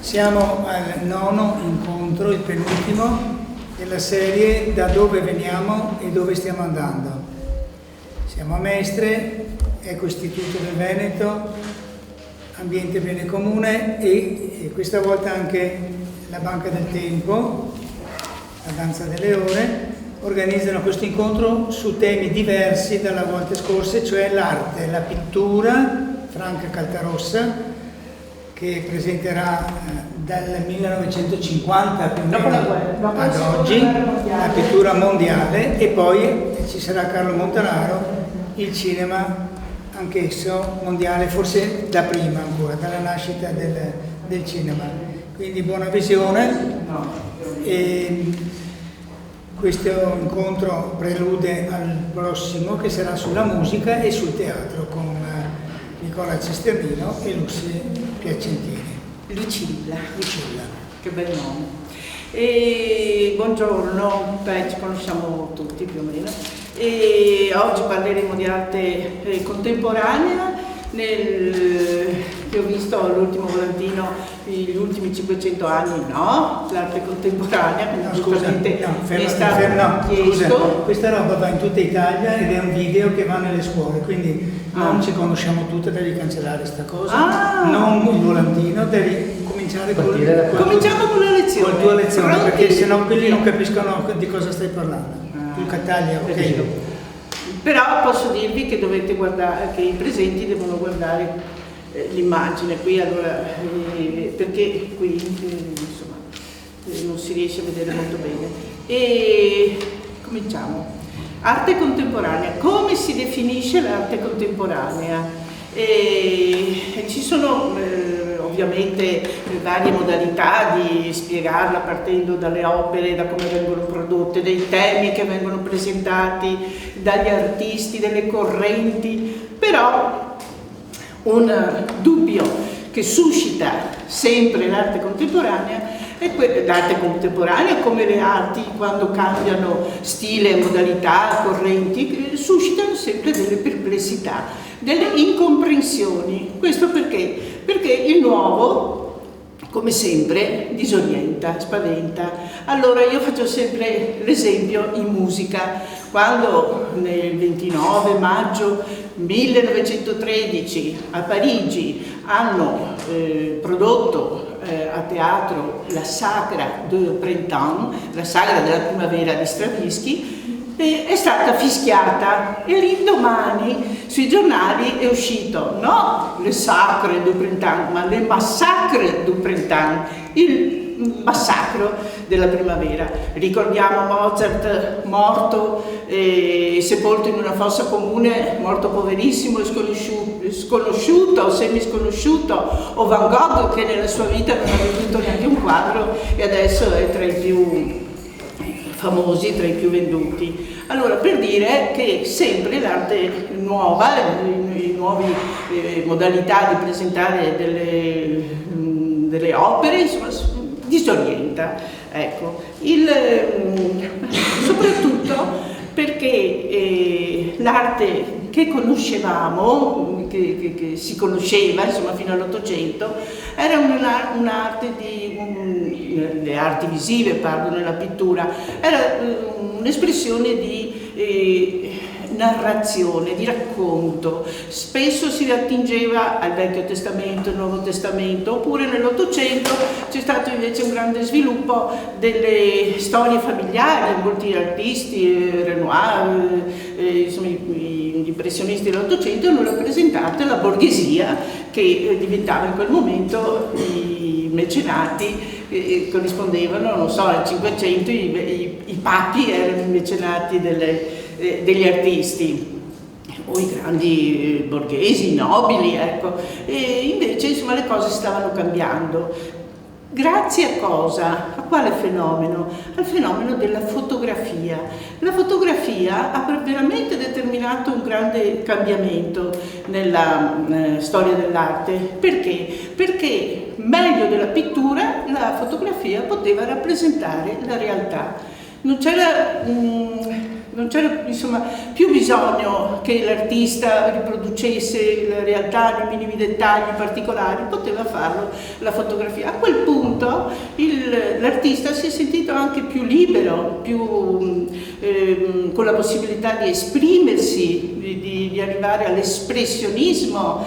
Siamo al nono incontro, il penultimo della serie Da dove veniamo e dove stiamo andando. Siamo a Mestre, Eco Istituto del Veneto, Ambiente Bene Comune e questa volta anche la Banca del Tempo, la Danza delle Ore, organizzano questo incontro su temi diversi dalla volta scorsa, cioè l'arte, la pittura. Franca Caltarossa, che presenterà dal 1950 più o meno ad oggi la pittura mondiale, e poi ci sarà Carlo Montanaro, il cinema anch'esso mondiale, forse da prima ancora, dalla nascita del cinema. Quindi buona visione. E questo incontro prelude al prossimo, che sarà sulla musica e sul teatro con Nicola Cesternino e Lucy Piacentini. Lucilla. Che bel nome. E buongiorno, ci conosciamo tutti più o meno. E oggi parleremo di arte contemporanea. Che ho visto l'ultimo volantino, gli ultimi 500 anni, no? L'arte contemporanea, giustamente è stato chiesto. Questa roba va in tutta Italia ed è un video che va nelle scuole, quindi non ci conosciamo tutte, devi cancellare sta cosa, non il volantino, devi cominciare Cominciamo con la lezione. Con la tua lezione, perché sennò quelli non capiscono di cosa stai parlando. Tu Catalia, ok? Però posso dirvi che dovete guardare, che i presenti devono guardare l'immagine qui, allora, perché qui insomma non si riesce a vedere molto bene. E cominciamo. Arte contemporanea. Come si definisce l'arte contemporanea? Ci sono ovviamente varie modalità di spiegarla, partendo dalle opere, da come vengono prodotte, dai temi che vengono presentati, dagli artisti, delle correnti, però un dubbio che suscita sempre l'arte contemporanea è l'arte contemporanea, come le arti quando cambiano stile, modalità, correnti, suscitano sempre delle perplessità, delle incomprensioni. Questo perché? Perché il nuovo, come sempre, disorienta, spaventa. Allora io faccio sempre l'esempio in musica. Quando nel 29 maggio 1913 a Parigi hanno prodotto a teatro la Sacra du Printemps, la Sagra della primavera di Stravinsky, è stata fischiata, e l'indomani sui giornali è uscito no le Sacre du Printemps, ma le Massacre du Printemps, il massacro della primavera. Ricordiamo Mozart morto, sepolto in una fossa comune, morto poverissimo e sconosciuto o semisconosciuto, o Van Gogh che nella sua vita non ha venduto neanche un quadro e adesso è tra i più famosi, tra i più venduti. Allora, per dire che sempre l'arte nuova, le nuove modalità di presentare delle opere, insomma, disorienta, ecco, soprattutto perché l'arte che conoscevamo, che si conosceva insomma fino all'Ottocento, era un'arte le arti visive, parlo nella pittura, era un'espressione di narrazione, di racconto. Spesso si attingeva al Vecchio Testamento, al Nuovo Testamento, oppure nell'Ottocento c'è stato invece un grande sviluppo delle storie familiari. Molti artisti, Renoir, insomma, gli impressionisti dell'Ottocento hanno rappresentato la borghesia, che diventava in quel momento i mecenati, corrispondevano, non so, al Cinquecento i papi erano i mecenati degli artisti, o i grandi borghesi, nobili, ecco. E invece insomma le cose stavano cambiando. Grazie a cosa? A quale fenomeno? Al fenomeno della fotografia. La fotografia ha veramente determinato un grande cambiamento nella storia dell'arte. Perché? Perché meglio della pittura la fotografia poteva rappresentare la realtà. Non c'era non c'era insomma più bisogno che l'artista riproducesse la realtà nei minimi dettagli particolari, poteva farlo la fotografia. A quel punto l'artista si è sentito anche più libero, con la possibilità di esprimersi, di arrivare all'espressionismo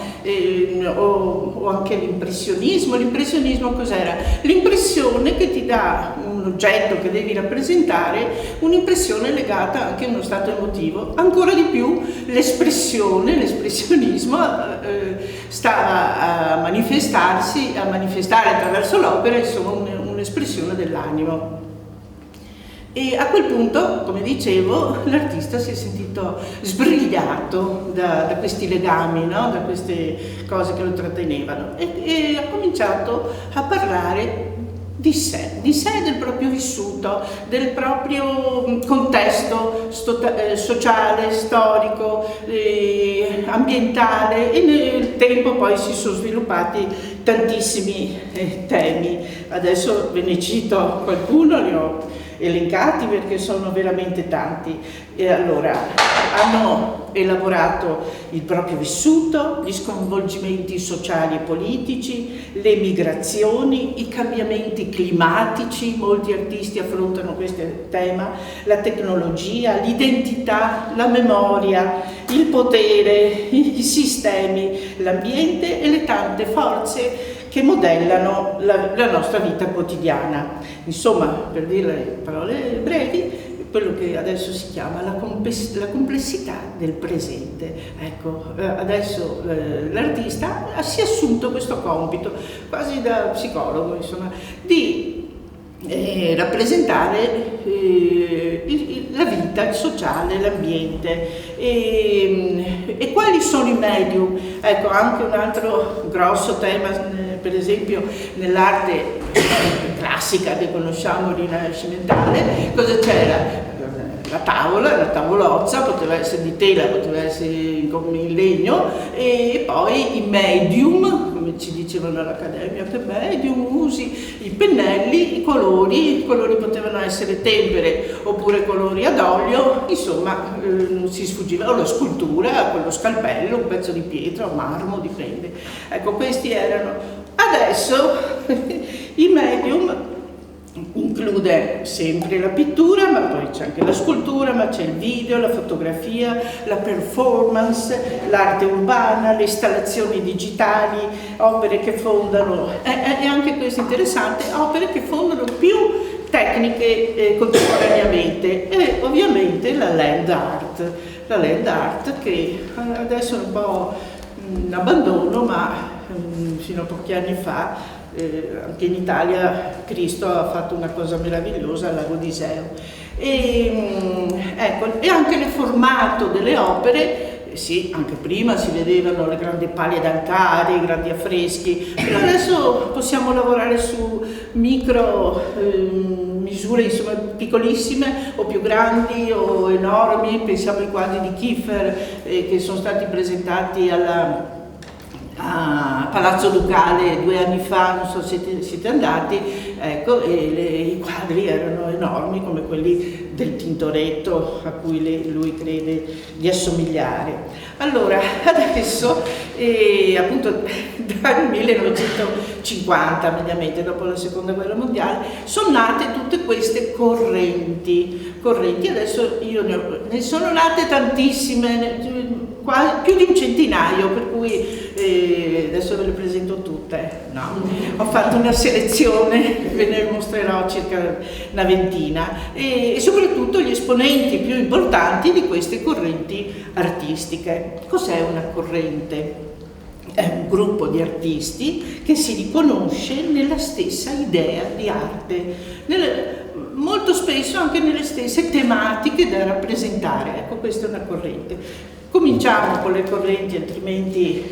o anche all'impressionismo. L'impressionismo cos'era? L'impressione che ti dà un oggetto che devi rappresentare, un'impressione legata anche a uno stato emotivo. Ancora di più l'espressionismo stava a manifestare attraverso l'opera, insomma, un'espressione dell'animo. E a quel punto, come dicevo, l'artista si è sentito sbrigliato da questi legami, no? Da queste cose che lo trattenevano, e ha cominciato a parlare di sé, del proprio vissuto, del proprio contesto sociale, storico, ambientale, e nel tempo poi si sono sviluppati tantissimi temi. Adesso ve ne cito qualcuno, li ho elencati perché sono veramente tanti. E allora hanno elaborato il proprio vissuto, gli sconvolgimenti sociali e politici, le migrazioni, i cambiamenti climatici, molti artisti affrontano questo tema, la tecnologia, l'identità, la memoria, il potere, i sistemi, l'ambiente e le tante forze che modellano la nostra vita quotidiana. Insomma, per dire le parole brevi, quello che adesso si chiama la complessità del presente. Ecco, adesso l'artista si è assunto questo compito, quasi da psicologo, insomma, di rappresentare la vita, il sociale, l'ambiente. E quali sono i medium? Ecco, anche un altro grosso tema, per esempio nell'arte classica che conosciamo, rinascimentale, cosa c'era? La tavolozza, poteva essere di tela, poteva essere in legno, e poi i medium, come ci dicevano all'Accademia, che medium usi, i pennelli, i colori potevano essere tempere oppure colori ad olio, insomma non si sfuggiva, o la scultura con lo scalpello, un pezzo di pietra o marmo, dipende. Ecco, questi erano. Adesso i medium include sempre la pittura, ma poi c'è anche la scultura, ma c'è il video, la fotografia, la performance, l'arte urbana, le installazioni digitali, opere che fondano, e anche questo interessante, opere che fondano più tecniche contemporaneamente, e ovviamente la land art che adesso è un po' in abbandono, ma fino a pochi anni fa anche in Italia Cristo ha fatto una cosa meravigliosa al Lago d'Iseo. Ecco, e anche il formato delle opere, sì, anche prima si vedevano le grandi paglie d'altare, i grandi affreschi, però adesso possiamo lavorare su micro misure, insomma, piccolissime o più grandi o enormi. Pensiamo ai quadri di Kiefer che sono stati presentati a Palazzo Ducale 2 anni fa, non so se siete andati, ecco, e i quadri erano enormi come quelli del Tintoretto a cui lui crede di assomigliare. Allora, adesso, appunto dal 1950, mediamente dopo la Seconda Guerra Mondiale, sono nate tutte queste correnti. Adesso ne sono nate tantissime, più di un centinaio, per cui adesso ve le presento tutte. No, ho fatto una selezione, ve ne mostrerò circa una ventina, e soprattutto gli esponenti più importanti di queste correnti artistiche. Cos'è una corrente? È un gruppo di artisti che si riconosce nella stessa idea di arte, molto spesso anche nelle stesse tematiche da rappresentare. Ecco, questa è una corrente. Cominciamo con le correnti, altrimenti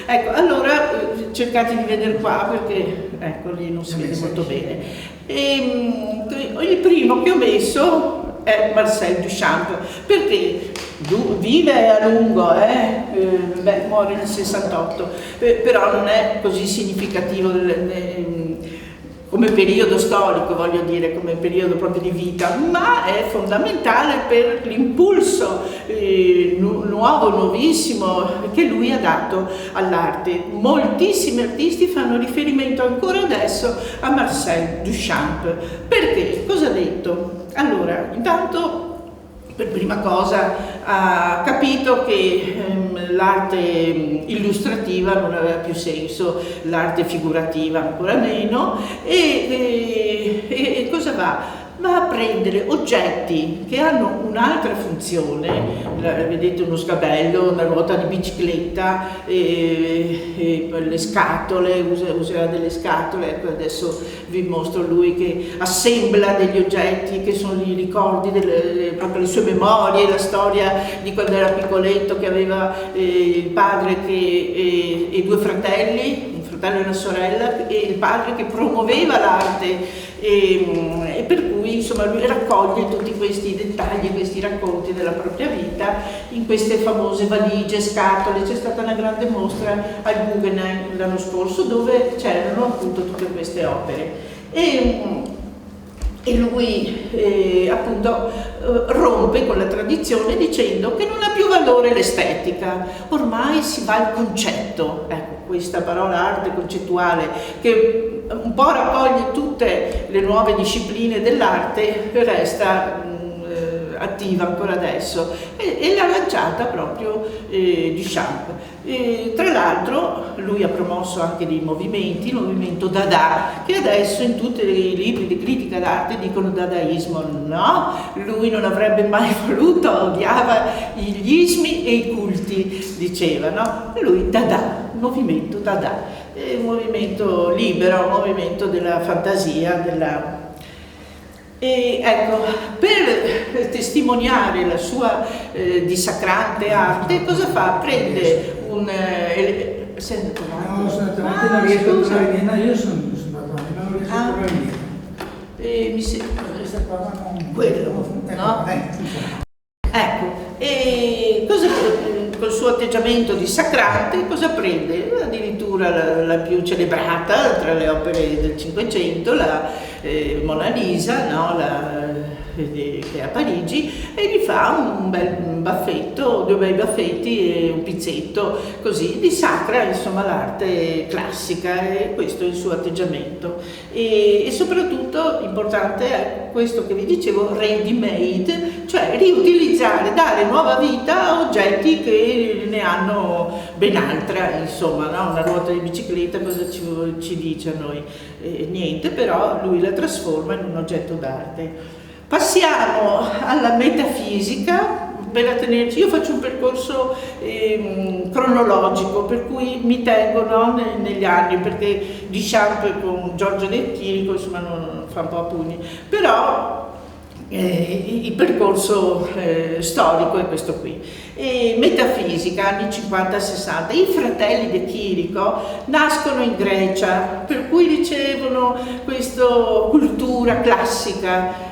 ecco, allora cercate di vedere qua, perché ecco, lì non si vede molto bene. Il primo che ho messo è Marcel Duchamp, perché vive a lungo, muore nel 68, però non è così significativo come periodo storico, voglio dire, come periodo proprio di vita, ma è fondamentale per l'impulso nuovo, nuovissimo che lui ha dato all'arte. Moltissimi artisti fanno riferimento ancora adesso a Marcel Duchamp. Perché? Cosa ha detto? Allora, intanto, per prima cosa ha capito che l'arte illustrativa non aveva più senso, l'arte figurativa ancora meno, e cosa va? Va a prendere oggetti che hanno un'altra funzione, vedete uno sgabello, una ruota di bicicletta, le scatole, userà delle scatole. Ecco, adesso vi mostro lui che assembla degli oggetti che sono i ricordi, proprio le sue memorie, la storia di quando era piccoletto, che aveva il padre e due fratelli, un fratello e una sorella, e il padre che promuoveva l'arte, e per cui insomma lui raccoglie tutti questi dettagli, questi racconti della propria vita in queste famose valigie, scatole. C'è stata una grande mostra al Guggenheim l'anno scorso dove c'erano appunto tutte queste opere, e lui appunto rompe con la tradizione dicendo che non ha più valore l'estetica, ormai si va al concetto. Ecco, questa parola arte concettuale che un po' raccoglie tutte le nuove discipline dell'arte, resta attiva ancora adesso, e l'ha lanciata proprio Duchamp. Tra l'altro lui ha promosso anche dei movimenti, il movimento Dada, che adesso in tutti i libri di critica d'arte dicono dadaismo. No, lui non avrebbe mai voluto, odiava gli ismi e i culti, diceva, no? Lui Dada, movimento Dada, un movimento libero, un movimento della fantasia, E ecco, per testimoniare la sua dissacrante arte, cosa fa? Prende un... sento, no, sono non riesco a trovare niente, no, io sono non riesco a trovare niente. Mi sembra Questa cosa non... quello, no? Ecco, e cosa, col suo atteggiamento dissacrante, cosa prende? Addirittura la più celebrata tra le opere del Cinquecento, la Mona Lisa, no? Che è a Parigi, e gli fa un bel baffetto, due bei baffetti e un pizzetto, così dissacra insomma l'arte classica, e questo è il suo atteggiamento. E soprattutto importante è questo che vi dicevo, ready made, cioè riutilizzare, dare nuova vita a oggetti che ne hanno ben altra, insomma, no? Una ruota di bicicletta cosa ci dice a noi? Niente, però lui la trasforma in un oggetto d'arte. Passiamo alla metafisica, per attenerci. Io faccio un percorso cronologico, per cui mi tengo, no, negli anni, perché Duchamp con Giorgio De Chirico insomma non fa un po' a pugni, però il percorso storico è questo qui. Metafisica, anni 50-60, i fratelli De Chirico nascono in Grecia, per cui ricevono questa cultura classica.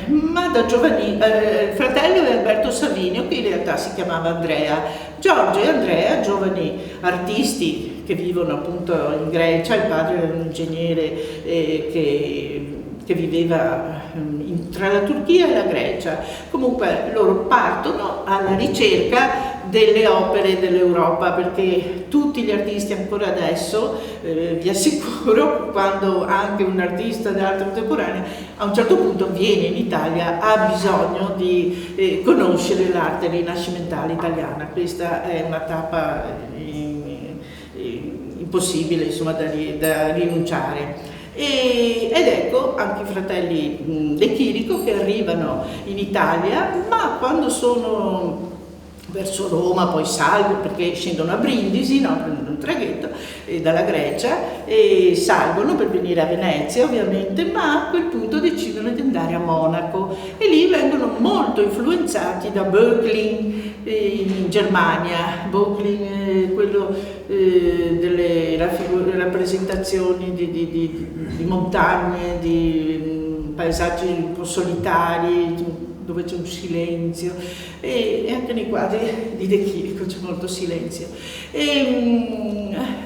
Ma da giovani, il fratello è Alberto Savinio, che in realtà si chiamava Andrea. Giorgio e Andrea, giovani artisti che vivono appunto in Grecia, il padre era un ingegnere che viveva tra la Turchia e la Grecia. Comunque loro partono alla ricerca delle opere dell'Europa, perché tutti gli artisti ancora adesso, vi assicuro, quando anche un artista d'arte contemporanea a un certo punto viene in Italia, ha bisogno di conoscere l'arte rinascimentale italiana. Questa è una tappa impossibile, insomma, da rinunciare. Ed ecco anche i fratelli De Chirico che arrivano in Italia, ma quando sono verso Roma, poi salgono, perché scendono a Brindisi, no? Prendono un traghetto dalla Grecia e salgono per venire a Venezia ovviamente, ma a quel punto decidono di andare a Monaco, e lì vengono molto influenzati da Böcklin in Germania. Böcklin, quello delle rappresentazioni di montagne, di paesaggi un po' solitari, dove c'è un silenzio, e anche nei quadri di De Chirico c'è molto silenzio.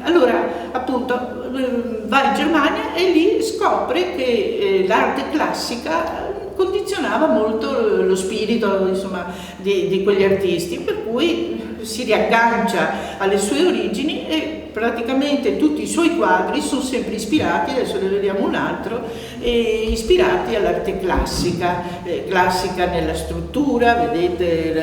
Allora, appunto, va in Germania e lì scopre che l'arte classica condizionava molto lo spirito, insomma, di quegli artisti, per cui si riaggancia alle sue origini e praticamente tutti i suoi quadri sono sempre ispirati, adesso ne vediamo un altro, ispirati all'arte classica, classica nella struttura, vedete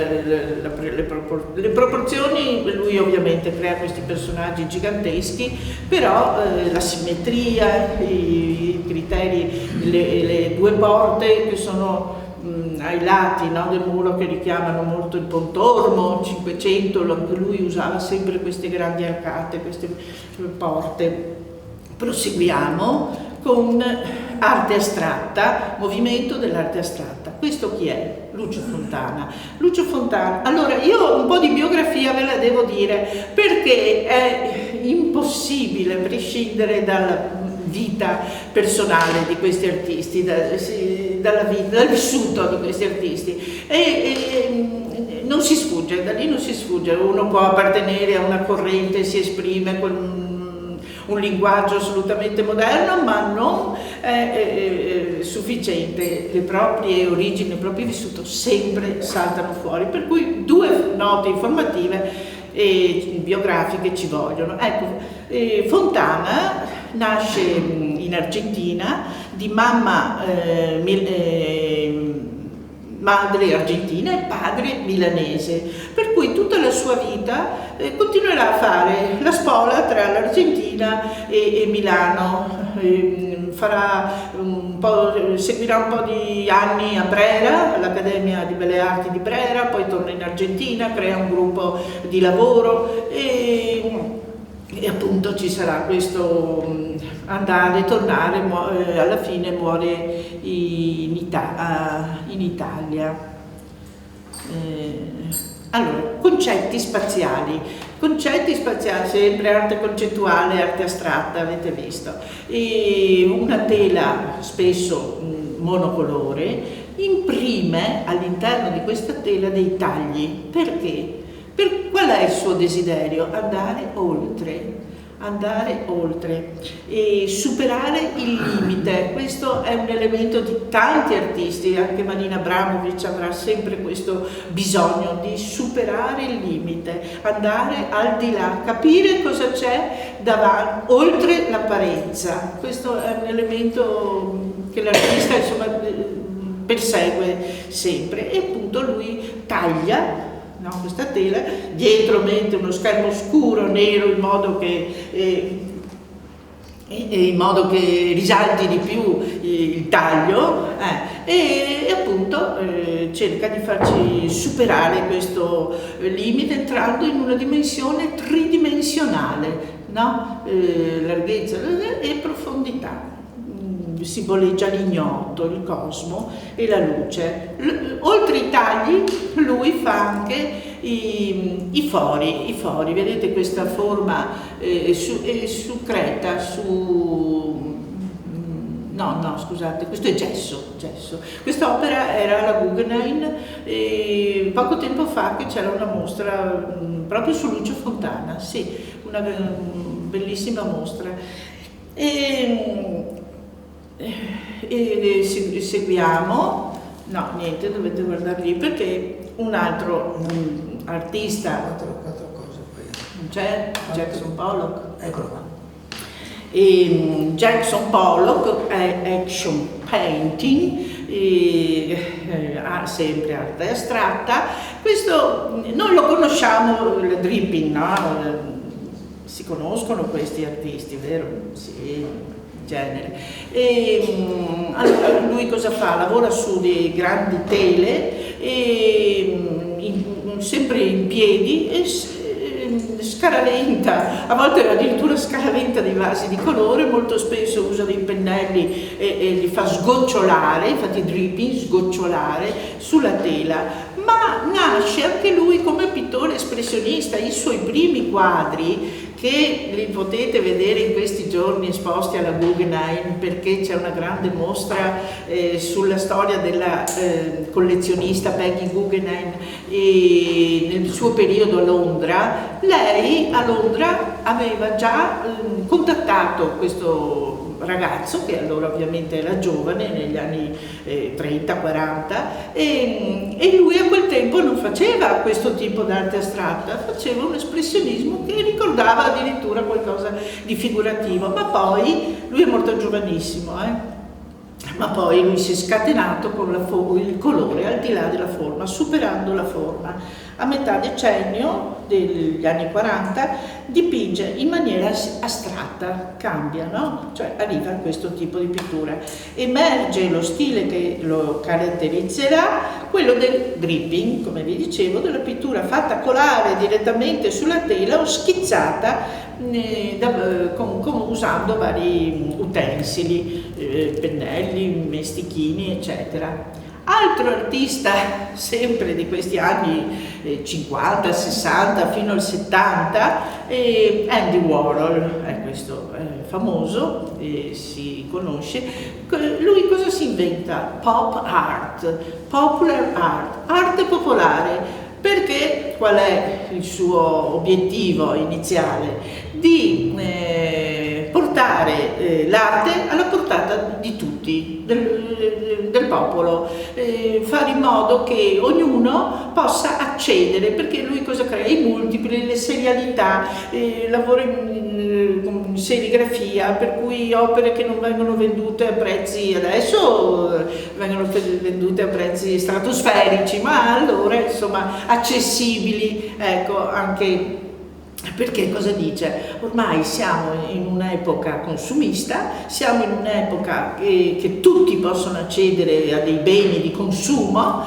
le proporzioni, lui ovviamente crea questi personaggi giganteschi, però la simmetria, i criteri, le due porte che sono ai lati, no, del muro, che richiamano molto il Pontormo 500, anche lui usava sempre queste grandi arcate, queste porte. Proseguiamo con arte astratta, movimento dell'arte astratta. Questo chi è? Lucio Fontana. Lucio Fontana, allora io un po' di biografia ve la devo dire, perché è impossibile prescindere dalla vita personale di questi artisti, dal vissuto di questi artisti, e non si sfugge, da lì non si sfugge. Uno può appartenere a una corrente, si esprime con un linguaggio assolutamente moderno, ma non è sufficiente. Le proprie origini, il proprio vissuto sempre saltano fuori, per cui due note informative e biografiche ci vogliono. Ecco, Fontana nasce in Argentina di mamma madre argentina e padre milanese, per cui tutta la sua vita continuerà a fare la spola tra l'Argentina e Milano. Seguirà un po' di anni a Brera, all'Accademia di Belle Arti di Brera, poi torna in Argentina, crea un gruppo di lavoro e appunto ci sarà questo andare e tornare, alla fine muore in Italia. Allora, concetti spaziali, sempre arte concettuale, arte astratta, avete visto, e una tela spesso monocolore imprime all'interno di questa tela dei tagli. Perché? Qual è il suo desiderio? Andare oltre e superare il limite. Questo è un elemento di tanti artisti, anche Marina Abramovic avrà sempre questo bisogno di superare il limite, andare al di là, capire cosa c'è davanti, oltre l'apparenza. Questo è un elemento che l'artista, insomma, persegue sempre, e appunto lui taglia, no, questa tela, dietro mette uno schermo scuro, nero, in modo che risalti di più il taglio, e appunto cerca di farci superare questo limite entrando in una dimensione tridimensionale, no? Larghezza e profondità. Simboleggia l'ignoto, il cosmo e la luce. Oltre i tagli lui fa anche i fori, vedete questa forma su creta, scusate, questo è gesso. Quest'opera era alla Guggenheim e poco tempo fa che c'era una mostra proprio su Lucio Fontana, sì, una bellissima mostra. E seguiamo, no, niente, dovete guardare lì, perché un altro artista, Quattro cose poi. non c'è? Jackson Pollock, Eccolo qua. Jackson Pollock è action painting, ha sempre arte astratta. Questo non lo conosciamo, il dripping, no? Si conoscono questi artisti, vero? Sì. Genere. Allora lui cosa fa? Lavora su dei grandi tele, sempre in piedi, e scaraventa, a volte addirittura scaraventa dei vasi di colore, molto spesso usa dei pennelli e li fa sgocciolare, infatti dripping, sgocciolare sulla tela, ma nasce anche lui come pittore espressionista. I suoi primi quadri, che li potete vedere in questi giorni esposti alla Guggenheim, perché c'è una grande mostra sulla storia della collezionista Peggy Guggenheim nel suo periodo a Londra. Lei a Londra aveva già contattato questo ragazzo, che allora ovviamente era giovane, negli anni 30-40, e lui a quel tempo non faceva questo tipo d'arte astratta, faceva un espressionismo che ricordava addirittura qualcosa di figurativo, ma poi lui è morto giovanissimo, ma poi lui si è scatenato con il colore al di là della forma, superando la forma. A metà decennio degli anni 40 dipinge in maniera astratta, cambia, no? Cioè arriva a questo tipo di pittura. Emerge lo stile che lo caratterizzerà, quello del dripping, come vi dicevo, della pittura fatta colare direttamente sulla tela o schizzata usando vari utensili, pennelli, mestichini, eccetera. Altro artista, sempre di questi anni 50, 60 fino al 70, Andy Warhol, questo è famoso, si conosce. Lui cosa si inventa? Pop art, popular art, arte popolare. Perché qual è il suo obiettivo iniziale? Di portare l'arte alla portata di tutti, del popolo, fare in modo che ognuno possa accedere, perché lui cosa crea? I multipli, le serialità, lavora in serigrafia, per cui opere che non vengono vendute a prezzi adesso vengono vendute a prezzi stratosferici, ma allora insomma accessibili, ecco, anche perché cosa dice? Ormai siamo in un'epoca consumista, siamo in un'epoca che tutti possono accedere a dei beni di consumo,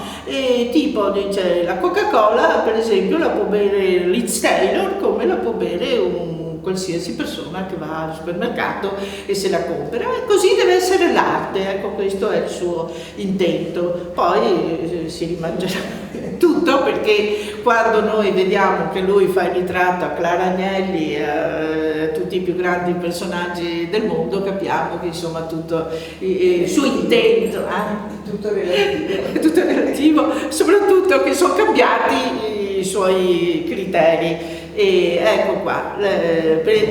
tipo dice, la Coca-Cola per esempio la può bere Liz Taylor come la può bere qualsiasi persona che va al supermercato e se la compra, e così deve essere l'arte, ecco, questo è il suo intento. Poi si rimangerà tutto, perché quando noi vediamo che lui fa il ritratto a Clara Agnelli, a tutti i più grandi personaggi del mondo, capiamo che insomma tutto il suo intento tutto relativo. tutto relativo, soprattutto che sono cambiati i suoi criteri. E ecco qua,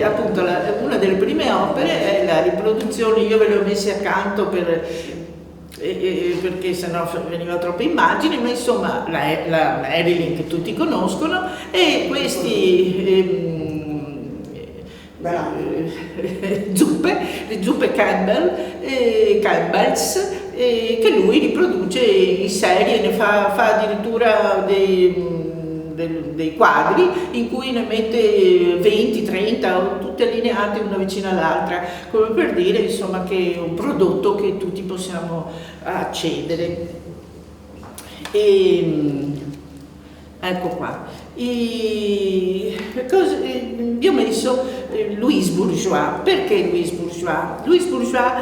appunto una delle prime opere è la riproduzione, io ve le ho messe accanto perché sennò veniva troppe immagini, ma insomma la Marilyn che tutti conoscono, e questi le zuppe Campbell's, che lui riproduce in serie, ne fa addirittura dei quadri in cui ne mette 20, 30, tutte allineate una vicina all'altra, come per dire insomma che è un prodotto che tutti possiamo accedere. Ecco qua. Vi ho messo Louise Bourgeois. Perché Louise Bourgeois? Louise Bourgeois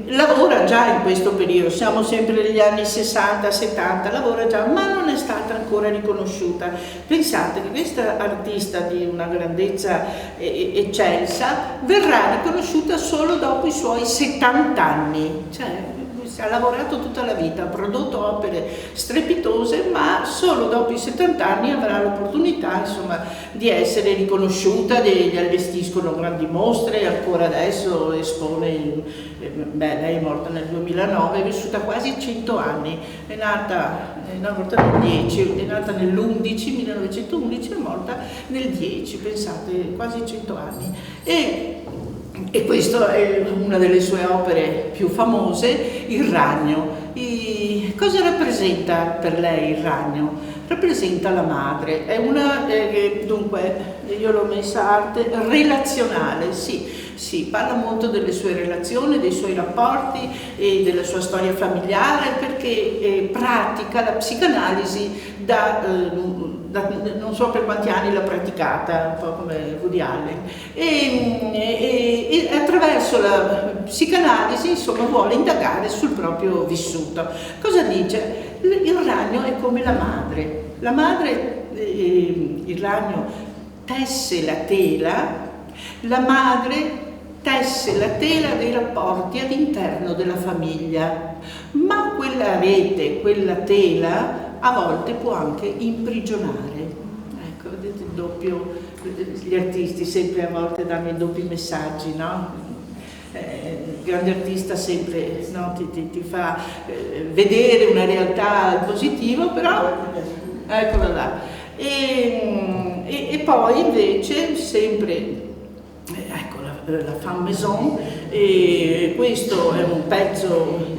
lavora già in questo periodo, siamo sempre negli anni 60-70, lavora già, ma non è stata ancora riconosciuta. Pensate che questa artista di una grandezza eccelsa verrà riconosciuta solo dopo i suoi 70 anni, cioè ha lavorato tutta la vita, ha prodotto opere strepitose, ma solo dopo i 70 anni avrà l'opportunità insomma di essere riconosciuta, gli allestiscono grandi mostre, ancora adesso espone, lei è morta nel 2009, è vissuta quasi 100 anni, è nata nel 10, è nata nell'11, 1911, è morta nel 10, pensate, quasi 100 anni. E questa è una delle sue opere più famose, Il Ragno. Cosa rappresenta per lei il ragno? Rappresenta la madre, è una, dunque io l'ho messa arte relazionale, sì, parla molto delle sue relazioni, dei suoi rapporti e della sua storia familiare, perché pratica la psicanalisi non so per quanti anni l'ha praticata, un po' come Woody Allen, e attraverso la psicanalisi insomma vuole indagare sul proprio vissuto. Cosa dice? Il ragno è come la madre, il ragno tesse la tela, la madre tesse la tela dei rapporti all'interno della famiglia, ma quella rete, quella tela a volte può anche imprigionare. Ecco, vedete il doppio, gli gli artisti sempre a volte danno i doppi messaggi, no? Il grande artista sempre, no, ti fa vedere una realtà al positivo, però eccola là. E poi invece sempre ecco la Femme Maison, e questo è un pezzo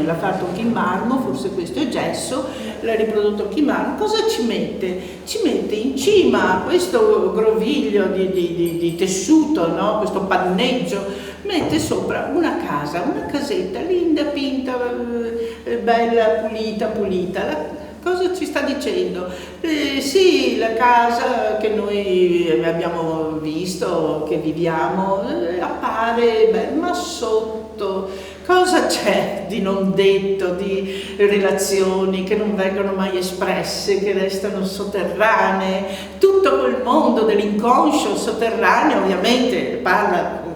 l'ha fatto anche in marmo, forse questo è gesso, l'ha riprodotto anche in marmo. Cosa ci mette? Ci mette in cima a questo groviglio di tessuto, no? Questo panneggio, mette sopra una casa, una casetta linda, pinta, bella, pulita. Cosa ci sta dicendo? Sì, la casa che noi abbiamo visto, che viviamo, appare bella, ma sotto cosa c'è di non detto, di relazioni che non vengono mai espresse, che restano sotterranee? Tutto quel mondo dell'inconscio sotterraneo, ovviamente parla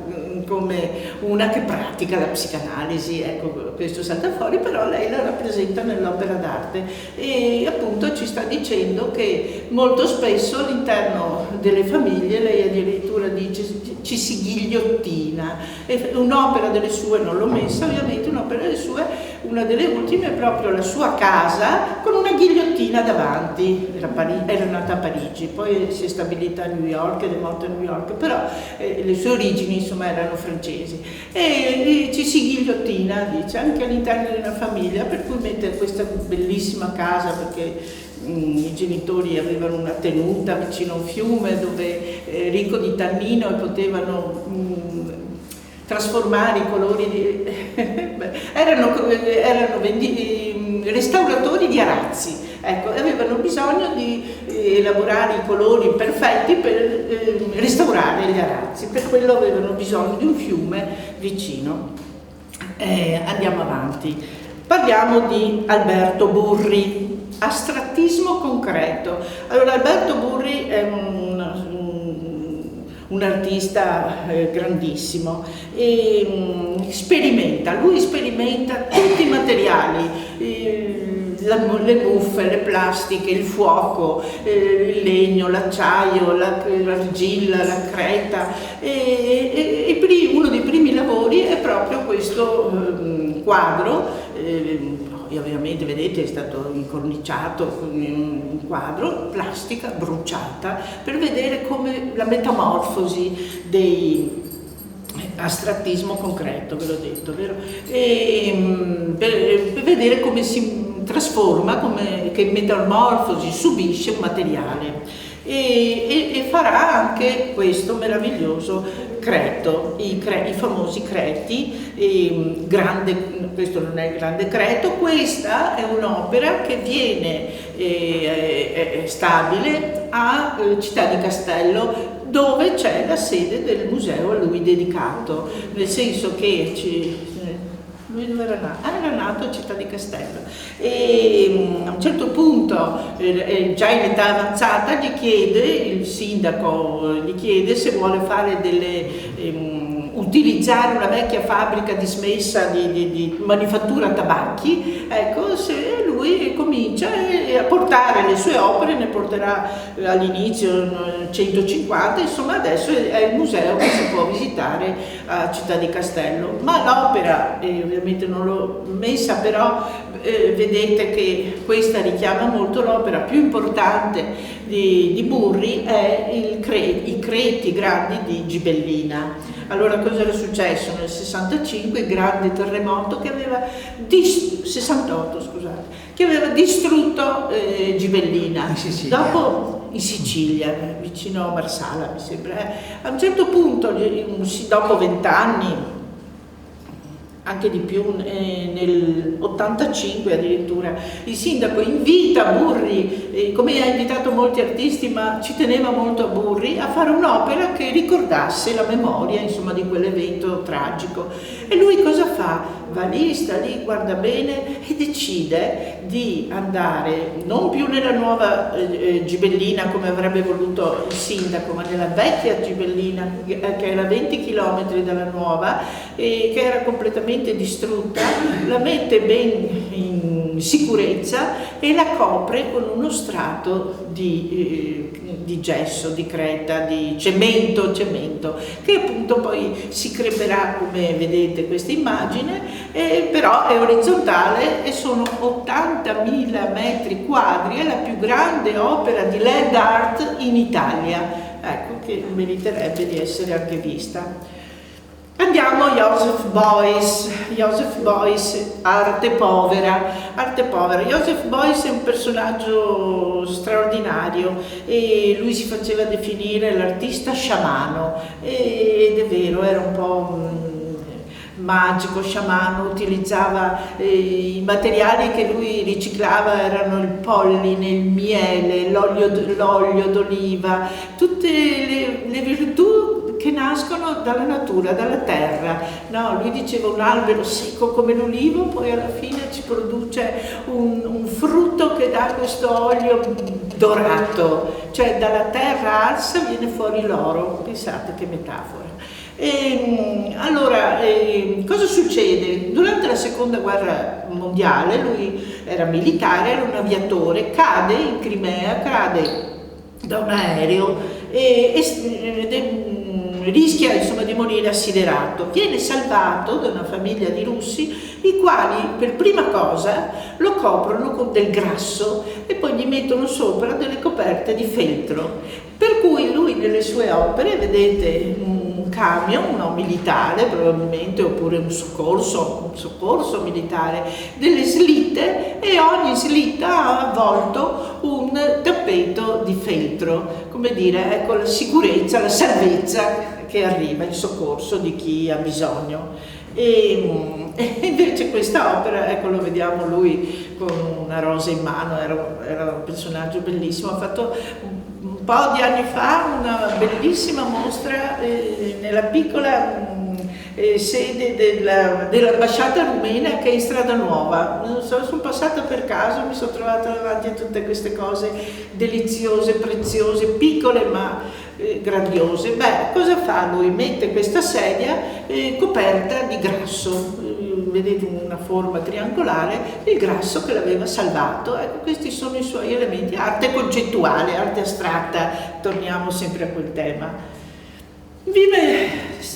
come una che pratica la psicanalisi, ecco, questo salta fuori, però lei la rappresenta nell'opera d'arte e appunto ci sta dicendo che molto spesso all'interno delle famiglie, lei addirittura dice, ci si ghigliottina, e un'opera delle sue, non l'ho messa ovviamente, un'opera delle sue, una delle ultime è proprio la sua casa con una ghigliottina davanti, era nata a Parigi, poi si è stabilita a New York ed è morta a New York, però le sue origini insomma erano francesi, e ci si ghigliottina, dice, anche all'interno di una famiglia, per cui mette questa bellissima casa, perché i genitori avevano una tenuta vicino a un fiume dove ricco di tannino, e potevano trasformare i colori erano restauratori di arazzi, ecco, avevano bisogno di elaborare i colori perfetti per restaurare gli arazzi, per quello avevano bisogno di un fiume vicino. Andiamo avanti, parliamo di Alberto Burri, astrattismo concreto. Allora, Alberto Burri è un artista grandissimo e lui sperimenta tutti i materiali, le muffe, le plastiche, il fuoco, il legno, l'acciaio, l'argilla, la creta, e uno dei primi lavori è proprio questo quadro. E ovviamente vedete è stato incorniciato con un quadro, plastica bruciata, per vedere come la metamorfosi dei astrattismo concreto, ve l'ho detto, vero? E per vedere come si trasforma, che metamorfosi subisce un materiale. E farà anche questo meraviglioso creto, i famosi creti, questo non è il grande creto, questa è un'opera che viene stabile a Città di Castello, dove c'è la sede del museo a lui dedicato, nel senso che lui dove era nato? Era nato a Città di Castello, e a un certo punto, già in età avanzata, il sindaco gli chiede se vuole fare utilizzare una vecchia fabbrica dismessa di manifattura tabacchi, ecco, se lui comincia a portare le sue opere, ne porterà all'inizio 150, insomma adesso è il museo che si può visitare a Città di Castello. Ma l'opera, ovviamente non l'ho messa, però vedete che questa richiama molto l'opera più importante di Burri, è i creti grandi di Gibellina. Allora, cosa era successo? Nel 65 il grande terremoto che aveva 68, scusate, che aveva distrutto Gibellina, in Sicilia, vicino a Marsala mi sembra. A un certo punto, dopo 20 anni, anche di più, nel 85 addirittura, il sindaco invita Burri, come ha invitato molti artisti, ma ci teneva molto a Burri, a fare un'opera che ricordasse la memoria, insomma, di quell'evento tragico. E lui cosa fa? Va lì, sta lì, guarda bene e decide di andare non più nella nuova Gibellina come avrebbe voluto il sindaco, ma nella vecchia Gibellina, che era 20 km dalla nuova e che era completamente distrutta. La mette ben in sicurezza e la copre con uno strato di gesso, di creta, di cemento, che appunto poi si creperà, come vedete questa immagine, però è orizzontale e sono 80.000 metri quadri, è la più grande opera di land art in Italia, ecco, che meriterebbe di essere anche vista. Andiamo a Joseph Beuys, arte povera. Joseph Beuys è un personaggio straordinario e lui si faceva definire l'artista sciamano, ed è vero, era un po' magico, sciamano, utilizzava i materiali che lui riciclava, erano il polline, il miele, l'olio d'oliva, tutte le virtù che nascono dalla natura, dalla terra. No, lui diceva un albero secco come l'ulivo, poi alla fine ci produce un frutto che dà questo olio dorato, cioè dalla terra arsa viene fuori l'oro. Pensate che metafora. Allora, cosa succede? Durante la seconda guerra mondiale, lui era militare, era un aviatore, cade in Crimea, cade da un aereo rischia insomma di morire assiderato. Viene salvato da una famiglia di russi, i quali per prima cosa lo coprono con del grasso e poi gli mettono sopra delle coperte di feltro, per cui lui nelle sue opere, vedete un camion, no, militare probabilmente, oppure un soccorso militare, delle slitte, e ogni slitta ha avvolto un tappeto di feltro, come dire, ecco la sicurezza, la salvezza che arriva, il soccorso di chi ha bisogno. E invece questa opera, ecco, lo vediamo lui con una rosa in mano, era un personaggio bellissimo. Ha fatto un po' di anni fa una bellissima mostra nella piccola sede dell'ambasciata rumena che è in Strada Nuova. Sono passata per caso, mi sono trovata davanti a tutte queste cose deliziose, preziose, piccole ma grandiose. Beh, cosa fa lui? Mette questa sedia coperta di grasso, vedete una forma triangolare, il grasso che l'aveva salvato. Ecco, questi sono i suoi elementi, arte concettuale, arte astratta, torniamo sempre a quel tema.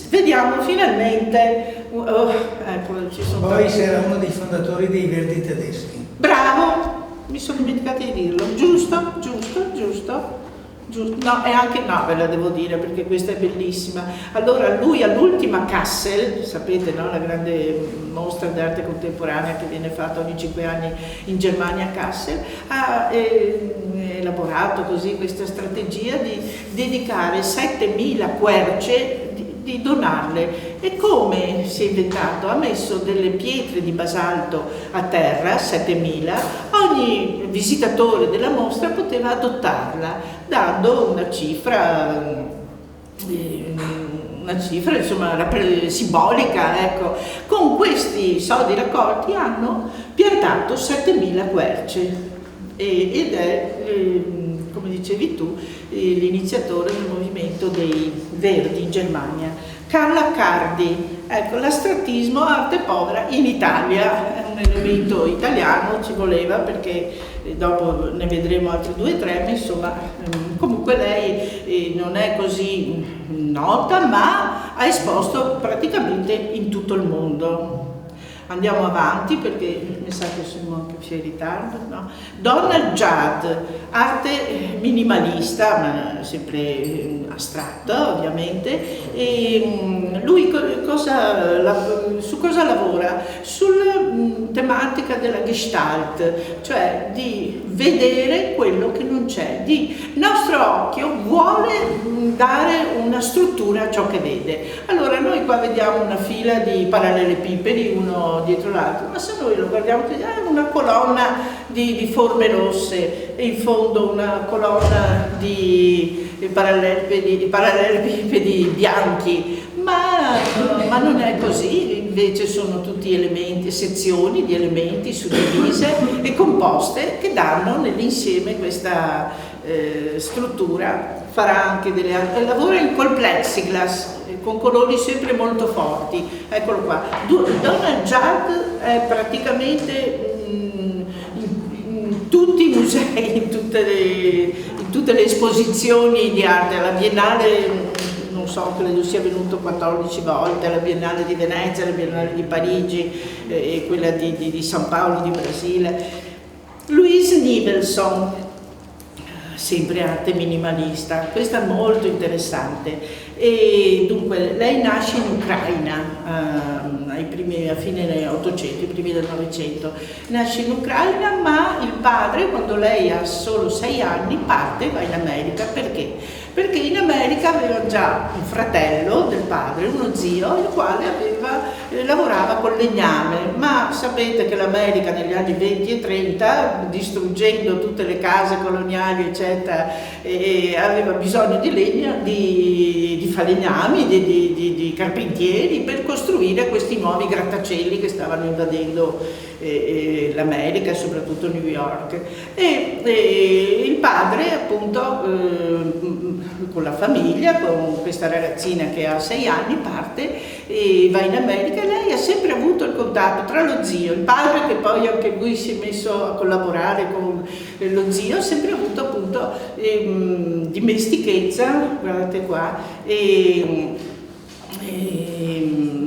Vediamo finalmente, ecco, ci sono Beuys era uno dei fondatori dei Verdi tedeschi. Bravo, mi sono dimenticata di dirlo, giusto? No, e anche no, ve la devo dire perché questa è bellissima. Allora lui all'ultima Kassel, sapete, no, la grande mostra d'arte contemporanea che viene fatta ogni 5 anni in Germania a Kassel, ha elaborato così questa strategia di dedicare 7.000 querce, di donarle. E come si è inventato? Ha messo delle pietre di basalto a terra, 7.000, ogni visitatore della mostra poteva adottarla dando una cifra insomma simbolica, ecco. Con questi soldi raccolti hanno piantato 7.000 querce ed è, come dicevi tu, l'iniziatore del movimento dei Verdi in Germania. Carla Cardi, ecco, l'astrattismo, arte povera in Italia, è un elemento italiano, ci voleva perché dopo ne vedremo altri 2 o 3, ma insomma comunque lei non è così nota, ma ha esposto praticamente in tutto il mondo. Andiamo avanti perché mi sa che siamo anche in ritardo, no? Donald Judd, arte minimalista, ma sempre astratta ovviamente, e lui su cosa lavora? Sulla tematica della Gestalt, cioè di vedere quello che non c'è, il nostro occhio vuole dare una struttura a ciò che vede. Allora noi qua vediamo una fila di parallelepipedi, uno dietro l'altro, ma se noi lo guardiamo è una colonna di forme rosse e in fondo una colonna di parallelepipedi bianchi, ma non è così. Invece sono tutti elementi, sezioni di elementi suddivise e composte che danno nell'insieme questa struttura. Farà anche lavora col plexiglass con colori sempre molto forti. Eccolo qua. Donald Judd è praticamente musei, in tutte le esposizioni di arte. Alla Biennale, non so, credo sia venuto 14 volte, alla Biennale di Venezia, alla Biennale di Parigi e quella di San Paolo di Brasile. Louise Nevelson, sempre arte minimalista, questa è molto interessante. E dunque lei nasce in Ucraina a fine 800, i primi del Novecento, nasce in Ucraina, ma il padre, quando lei ha solo 6 anni, parte e va in America. Perché? Perché in America aveva già un fratello del padre, uno zio, il quale lavorava col legname, ma sapete che l'America negli anni 20 e 30, distruggendo tutte le case coloniali eccetera, aveva bisogno di legna, di falegnami, di carpentieri per costruire questi nuovi grattacieli che stavano invadendo l'America e soprattutto New York. E il padre appunto con la famiglia, con questa ragazzina che ha 6 anni, parte e va in America. Lei ha sempre avuto il contatto tra lo zio, il padre, che poi anche lui si è messo a collaborare con lo zio, ha sempre avuto appunto dimestichezza, guardate qua,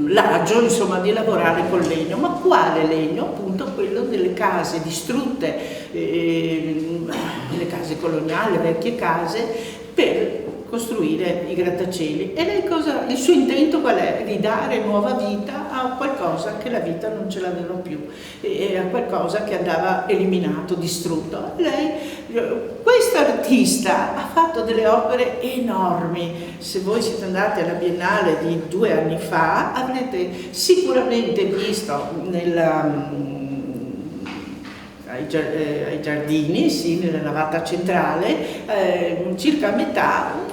l'agio insomma di lavorare col legno. Ma quale legno? Appunto quello delle case distrutte, le case coloniali, le vecchie case, per costruire i grattacieli. E lei il suo intento qual è? Di dare nuova vita a qualcosa che la vita non ce l'aveva più, e a qualcosa che andava eliminato, distrutto. Questa artista ha fatto delle opere enormi. Se voi siete andati alla Biennale di 2 anni fa, avrete sicuramente visto ai giardini, sì, nella navata centrale, circa a metà,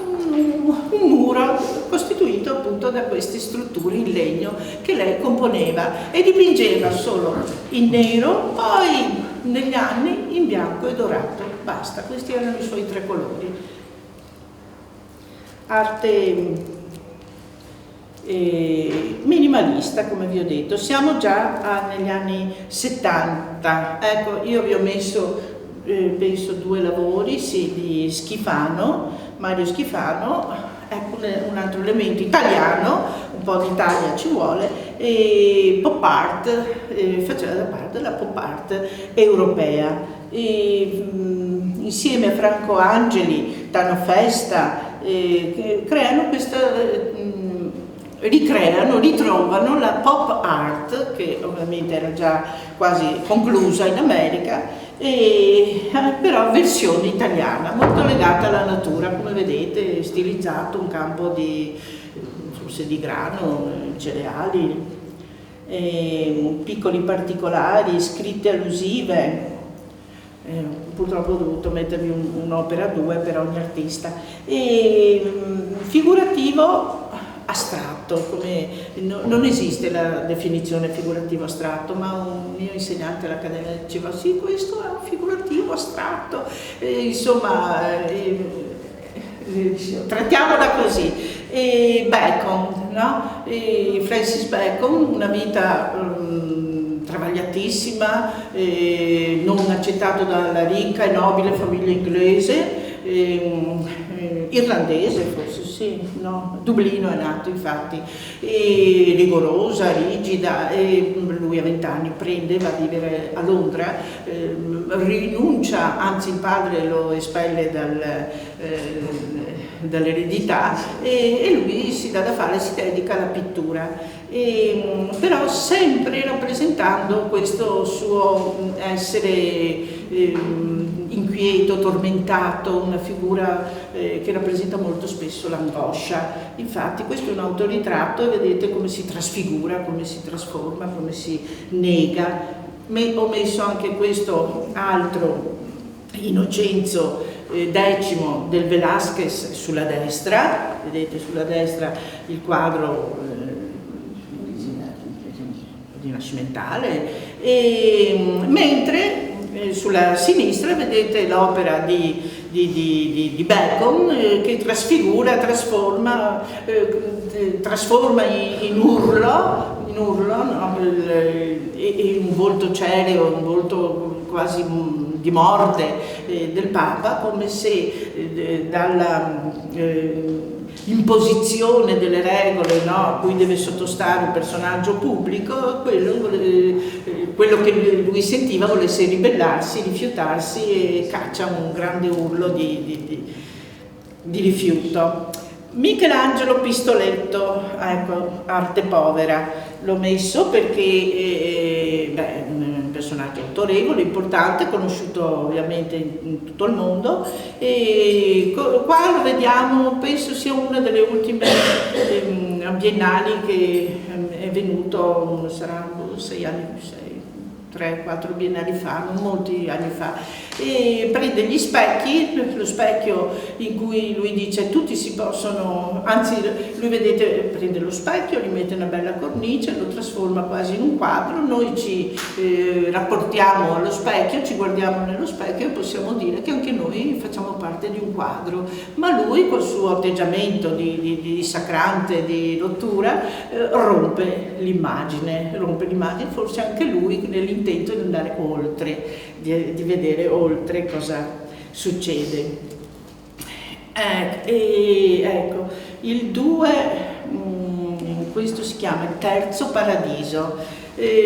un muro costituito appunto da queste strutture in legno che lei componeva e dipingeva solo in nero, poi negli anni in bianco e dorato. Basta, questi erano i suoi 3 colori. Arte minimalista, come vi ho detto. Siamo già negli anni 70. Ecco, io vi ho messo penso 2 lavori, sì, di Schifano, Mario Schifano. Ecco un altro elemento italiano, un po' d'Italia ci vuole, e pop art, faceva parte della pop art europea. Insieme a Franco Angeli, Tano Festa, creano ritrovano la pop art, che ovviamente era già quasi conclusa in America, però versione italiana, molto legata alla natura, come vedete, stilizzato, un campo forse di grano, cereali, piccoli particolari, scritte allusive. Purtroppo ho dovuto mettervi un'opera 2 per ogni artista. Figurativo astratto, non esiste la definizione figurativo astratto, ma un mio insegnante all'Accademia diceva sì, questo è un figurativo astratto, insomma trattiamola così. Bacon, no? Francis Bacon, una vita travagliatissima, non accettato dalla ricca e nobile famiglia inglese, irlandese forse, sì, no? Dublino è nato infatti, rigorosa, rigida, e lui a 20 anni va a vivere a Londra, rinuncia, anzi il padre lo espelle dall'eredità, e lui si dà da fare, si dedica alla pittura. Però sempre rappresentando questo suo essere inquieto, tormentato, una figura che rappresenta molto spesso l'angoscia. Infatti questo è un autoritratto e vedete come si trasfigura, come si trasforma, come si nega. Ho messo anche questo altro Innocenzo X del Velázquez sulla destra, vedete sulla destra il quadro rinascimentale, mentre sulla sinistra vedete l'opera di Bacon che trasforma in urlo, no? In un volto cereo, un volto quasi di morte del Papa, come se dalla imposizione delle regole, no, a cui deve sottostare un personaggio pubblico, quello che lui sentiva volesse ribellarsi, rifiutarsi, e caccia un grande urlo di rifiuto. Michelangelo Pistoletto, ecco, arte povera, l'ho messo perché è un personaggio autorevole, importante, conosciuto ovviamente in tutto il mondo, e qua lo vediamo, penso sia una delle ultime biennali che è venuto, saranno 6 anni, 3-4 biennali fa, non molti anni fa, e prende gli specchi, lo specchio in cui lui dice tutti si possono, anzi lui vedete prende lo specchio, gli mette una bella cornice, lo trasforma quasi in un quadro, noi ci rapportiamo allo specchio, ci guardiamo nello specchio e possiamo dire che anche noi facciamo parte di un quadro, ma lui col suo atteggiamento di sacrante, di rottura, rompe l'immagine, forse anche lui nell'intento di andare oltre, di vedere oltre cosa succede. Ecco, il 2, questo si chiama il terzo paradiso.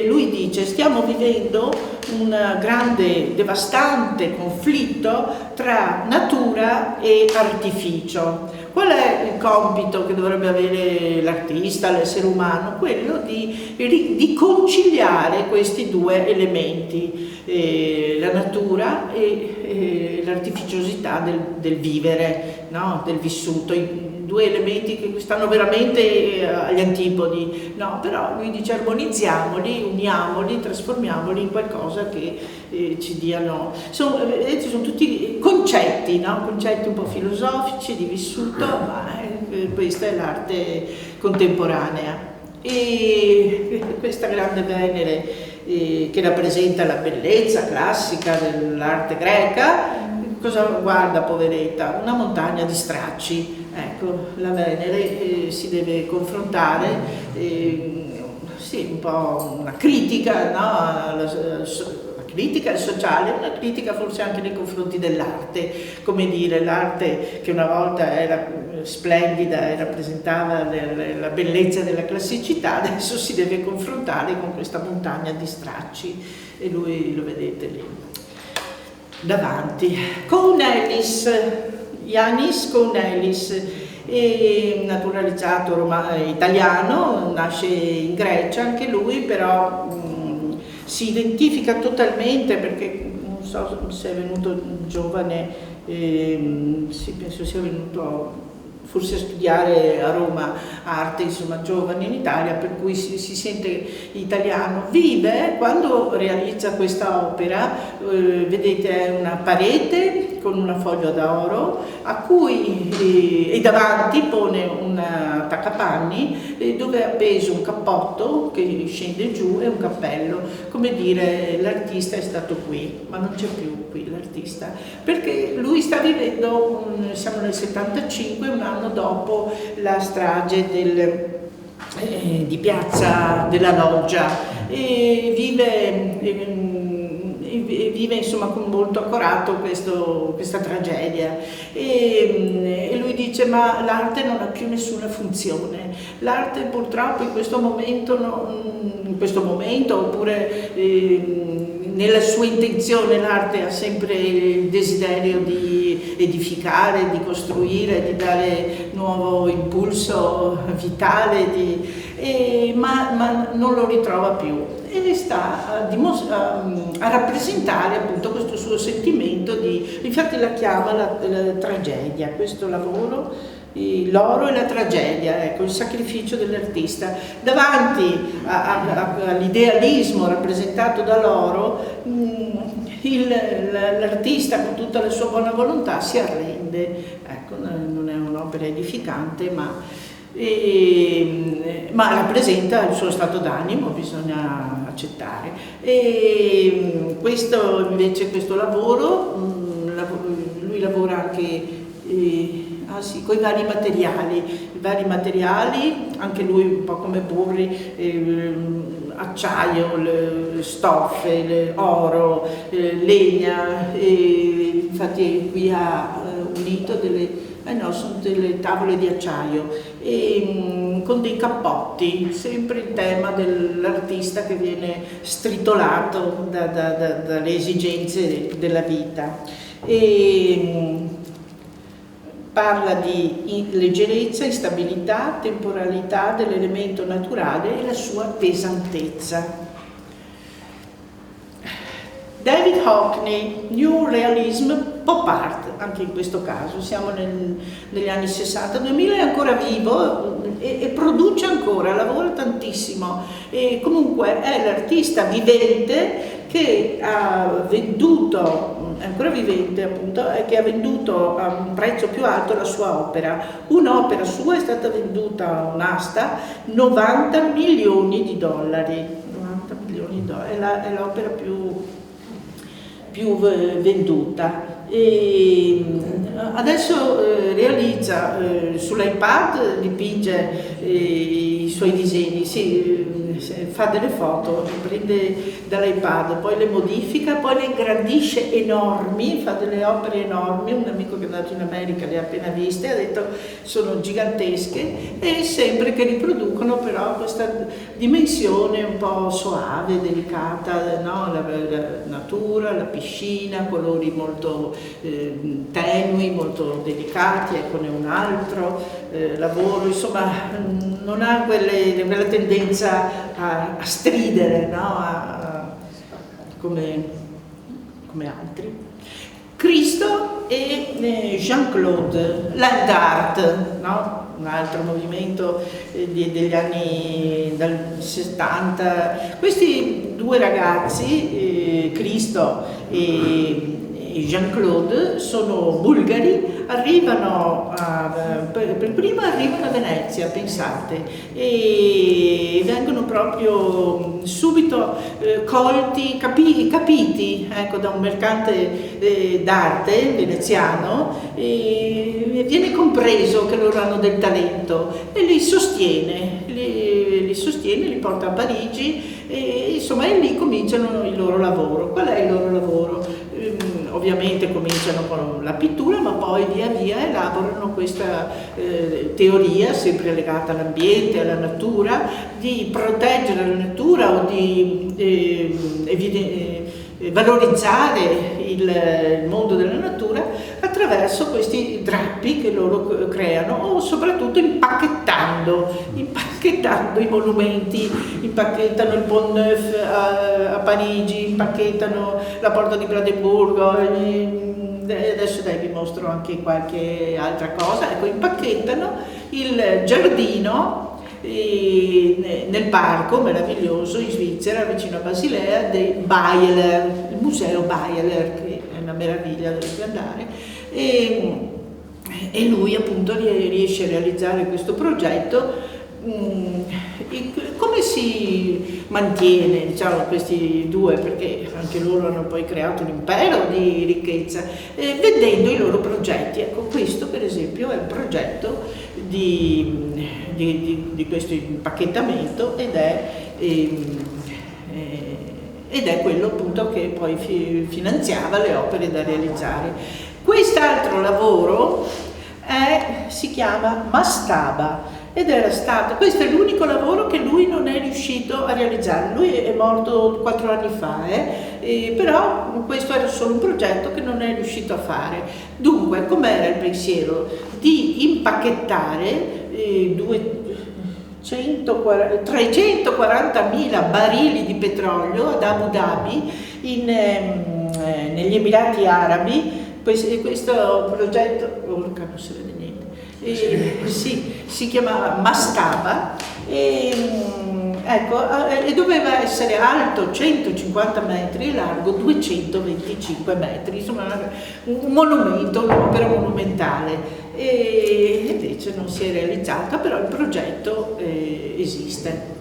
Lui dice: stiamo vivendo un grande, devastante conflitto tra natura e artificio. Qual è il compito che dovrebbe avere l'artista, l'essere umano? Quello di conciliare questi due elementi, la natura e l'artificiosità del vivere, no? Del vissuto. Due elementi che stanno veramente agli antipodi, no? Però lui dice armonizziamoli, uniamoli, trasformiamoli in qualcosa che ci diano, sono tutti concetti, no? Concetti un po' filosofici di vissuto, ma questa è l'arte contemporanea. E questa grande Venere che rappresenta la bellezza classica dell'arte greca, cosa guarda, poveretta? Una montagna di stracci. Ecco, la Venere si deve confrontare, sì, un po' una critica, no? La critica sociale, una critica forse anche nei confronti dell'arte, come dire, l'arte che una volta era splendida e rappresentava la bellezza della classicità, adesso si deve confrontare con questa montagna di stracci, e lui lo vedete lì davanti. Counelis, Yanis Counelis, è naturalizzato italiano, nasce in Grecia anche lui, però si identifica totalmente, perché non so se è venuto giovane, sì, penso sia venuto forse a studiare a Roma arte, insomma, giovane in Italia, per cui si sente italiano. Vive, quando realizza questa opera, vedete, è una parete con una foglia d'oro a cui e davanti pone un attaccapanni dove è appeso un cappotto che scende giù e un cappello, come dire l'artista è stato qui, ma non c'è più qui l'artista, perché lui sta vivendo, siamo nel 75, un anno dopo la strage di Piazza della Loggia, e vive insomma con molto accorato questa tragedia, e lui dice: ma l'arte non ha più nessuna funzione, l'arte purtroppo in questo momento oppure nella sua intenzione, l'arte ha sempre il desiderio di edificare, di costruire, di dare nuovo impulso vitale, ma non lo ritrova più, e sta a rappresentare appunto questo suo sentimento infatti la chiama la tragedia, questo lavoro, l'oro e la tragedia, ecco, il sacrificio dell'artista. Davanti all'idealismo rappresentato dall'oro, l'artista con tutta la sua buona volontà si arrende, ecco, non è un'opera edificante, ma rappresenta il suo stato d'animo, bisogna accettare. E questo invece, lavoro, lui lavora anche con i vari materiali, anche lui un po' come Burri, acciaio, stoffe, oro, legna, e infatti qui ha unito sono delle tavole di acciaio con dei cappotti, sempre il tema dell'artista che viene stritolato dalle esigenze della vita. Parla di leggerezza, instabilità, temporalità dell'elemento naturale e la sua pesantezza. David Hockney, New Realism Pop Art, anche in questo caso, siamo negli anni 60-2000, è ancora vivo e produce ancora, lavora tantissimo e comunque è l'artista vivente che ha venduto, è ancora vivente appunto, che ha venduto a un prezzo più alto la sua opera. Un'opera sua è stata venduta a un'asta $90 milioni. 90 milioni di dollari, è l'opera più venduta. E adesso realizza sull'iPad, dipinge i suoi disegni, fa delle foto, le prende dall'iPad, poi le modifica, poi le ingrandisce enormi, fa delle opere enormi. Un amico che è andato in America le ha appena viste, ha detto sono gigantesche, e sempre che riproducono però questa dimensione un po' soave, delicata, no? La natura, la piscina, colori molto tenui, molto delicati, eccone un altro lavoro, insomma non ha quella tendenza a stridere, no? Come altri. Cristo e Jean-Claude, Land Art, no? Un altro movimento degli anni dal 70. Questi due ragazzi, Cristo e Jean-Claude, sono bulgari, per prima arrivano a Venezia, pensate, e vengono proprio subito colti, capiti, ecco, da un mercante d'arte veneziano, e viene compreso che loro hanno del talento e li sostiene, li porta a Parigi e insomma e lì cominciano il loro lavoro. Qual è il loro lavoro? Ovviamente cominciano con la pittura, ma poi via via elaborano questa teoria sempre legata all'ambiente, alla natura, di proteggere la natura o di valorizzare il mondo della natura attraverso questi drappi che loro creano, o soprattutto impacchettando i monumenti, impacchettano il Pont Neuf a Parigi, impacchettano la Porta di Brandeburgo, adesso vi mostro anche qualche altra cosa, ecco, impacchettano il giardino nel parco meraviglioso in Svizzera, vicino a Basilea, del Beyeler, il museo Beyeler, che è una meraviglia, dovete andare, e lui appunto riesce a realizzare questo progetto. Come si mantiene, diciamo, questi due, perché anche loro hanno poi creato un impero di ricchezza, vendendo i loro progetti. Ecco, questo per esempio è un progetto di questo impacchettamento ed è quello appunto che poi finanziava le opere da realizzare. Quest'altro lavoro si chiama Mastaba. Questo è l'unico lavoro che lui non è riuscito a realizzare. Lui è morto 4 anni fa, però questo era solo un progetto che non è riuscito a fare. Dunque, com'era il pensiero? Di impacchettare 340.000 barili di petrolio ad Abu Dhabi, negli Emirati Arabi. Questo progetto, non si vede niente. Si chiamava Mastaba e doveva essere alto 150 metri e largo 225 metri, insomma un monumento, un'opera monumentale, e invece non si è realizzata, però il progetto esiste.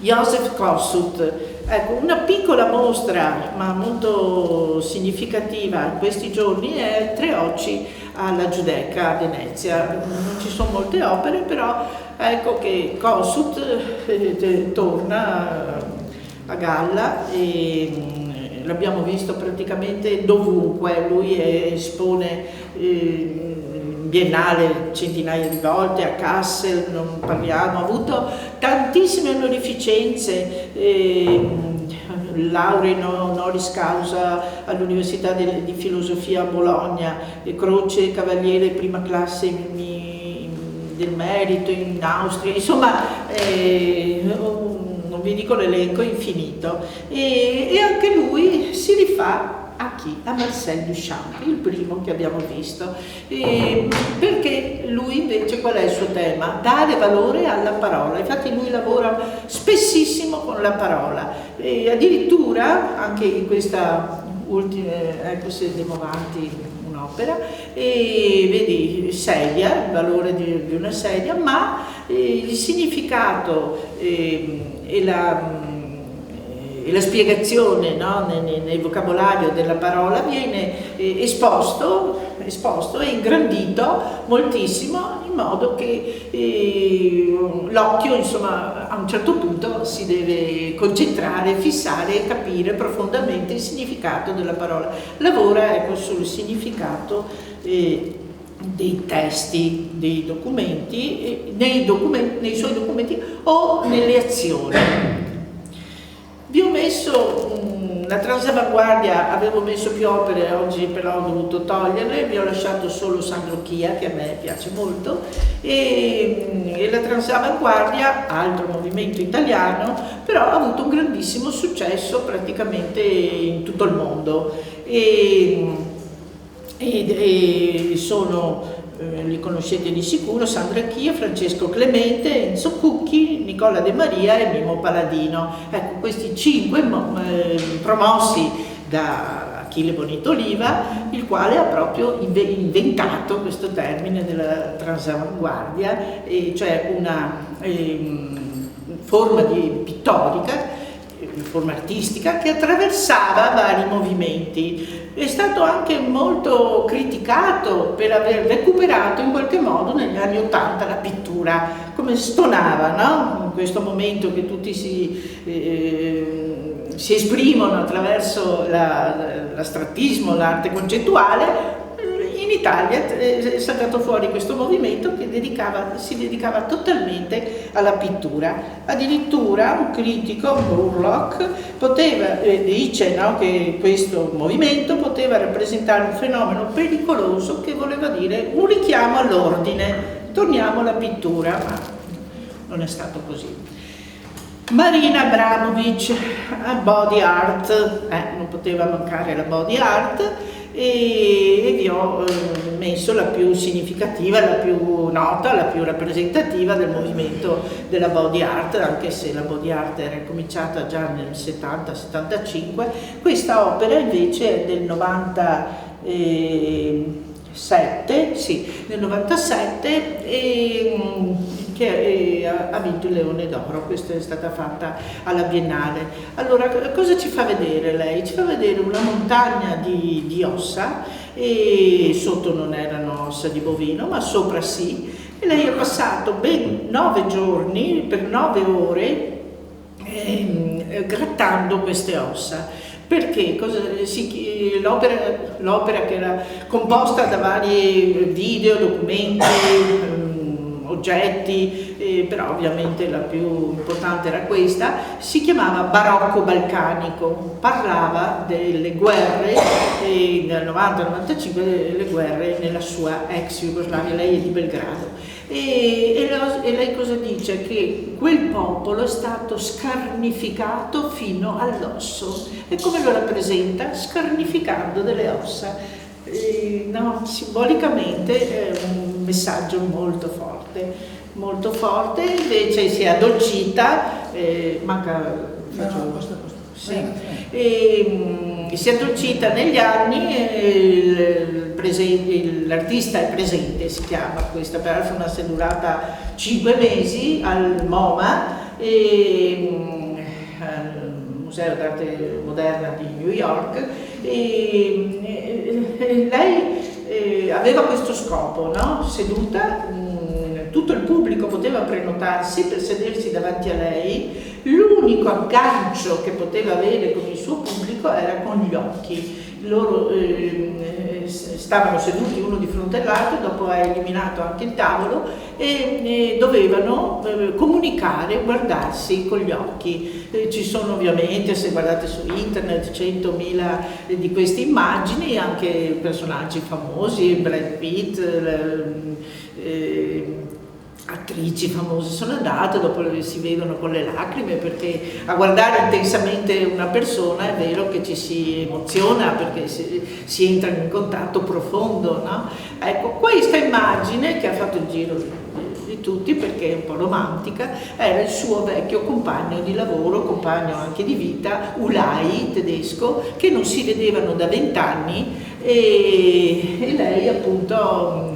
Joseph Kossuth. Ecco, una piccola mostra ma molto significativa in questi giorni è Tre occhi alla Giudecca a Venezia. Non ci sono molte opere, però ecco che Kossuth torna a galla e l'abbiamo visto praticamente dovunque. Lui espone biennale centinaia di volte, a Kassel non parliamo, ha avuto tantissime onorificenze, lauree honoris causa all'Università di Filosofia a Bologna, croce cavaliere prima classe del merito in Austria, insomma non vi dico l'elenco infinito, e anche lui si rifà a chi? A Marcel Duchamp, il primo che abbiamo visto, perché lui invece qual è il suo tema? Dare valore alla parola. Infatti lui lavora spessissimo con la parola, e addirittura anche in questa ultima, ecco se andiamo avanti, un'opera, e vedi sedia, il valore di una sedia, ma il significato e la spiegazione, no, nel vocabolario della parola viene esposto e ingrandito moltissimo, in modo che l'occhio, insomma, a un certo punto si deve concentrare, fissare e capire profondamente il significato della parola. Lavora, ecco, sul significato dei testi, dei documenti, nei suoi documenti o nelle azioni. Vi ho messo la Transavanguardia, avevo messo più opere, oggi però ho dovuto toglierle, vi ho lasciato solo Sangrochia, che a me piace molto, e la Transavanguardia, altro movimento italiano, però ha avuto un grandissimo successo praticamente in tutto il mondo, e sono... li conoscete di sicuro: Sandra Chia, Francesco Clemente, Enzo Cucchi, Nicola De Maria e Mimo Paladino. Ecco, questi 5 promossi da Achille Bonito Oliva, il quale ha proprio inventato questo termine della transavanguardia, cioè una forma pittorica, forma artistica che attraversava vari movimenti. È stato anche molto criticato per aver recuperato in qualche modo negli anni '80 la pittura, come stonava, no? In questo momento che tutti si esprimono attraverso l'astrattismo, l'arte concettuale. In Italia è saltato fuori questo movimento che si dedicava totalmente alla pittura. Addirittura un critico, Burlock, dice, no, che questo movimento poteva rappresentare un fenomeno pericoloso che voleva dire un richiamo all'ordine, torniamo alla pittura, ma non è stato così. Marina Abramovic, body art, non poteva mancare la body art, e vi ho messo la più significativa, la più nota, la più rappresentativa del movimento della body art, anche se la body art era cominciata già nel 70-75. Questa opera invece è del 97, che ha vinto il Leone d'Oro. Questa è stata fatta alla Biennale. Allora, cosa ci fa vedere lei? Ci fa vedere una montagna di ossa, e sotto non erano ossa di bovino, ma sopra sì, e lei ha passato ben 9 giorni, per 9 ore, grattando queste ossa. Perché? L'opera che era composta da vari video, documenti, oggetti, però ovviamente la più importante era questa, si chiamava Barocco balcanico, parlava delle guerre nel 90-95, le guerre nella sua ex Jugoslavia. Lei è di Belgrado, e lei cosa dice? Che quel popolo è stato scarnificato fino all'osso. E come lo rappresenta? Scarnificando delle ossa. No, simbolicamente è un messaggio molto forte. Invece si è addolcita, si è addolcita negli anni. L'artista è presente, si chiama questa performance, è durata 5 mesi al MoMA, e Museo d'Arte Moderna di New York, e lei aveva questo scopo, no? Seduta, tutto il pubblico poteva prenotarsi per sedersi davanti a lei, l'unico aggancio che poteva avere con il suo pubblico era con gli occhi. Loro stavano seduti uno di fronte all'altro, dopo ha eliminato anche il tavolo, e dovevano comunicare, guardarsi con gli occhi. Ci sono ovviamente, se guardate su internet, 100.000 di queste immagini, anche personaggi famosi, Brad Pitt, attrici famose sono andate, dopo si vedono con le lacrime, perché a guardare intensamente una persona è vero che ci si emoziona, perché si entra in contatto profondo, no? Ecco, questa immagine che ha fatto il giro di tutti, perché è un po' romantica, era il suo vecchio compagno di lavoro, compagno anche di vita, Ulay, tedesco, che non si vedevano da 20 anni, e lei appunto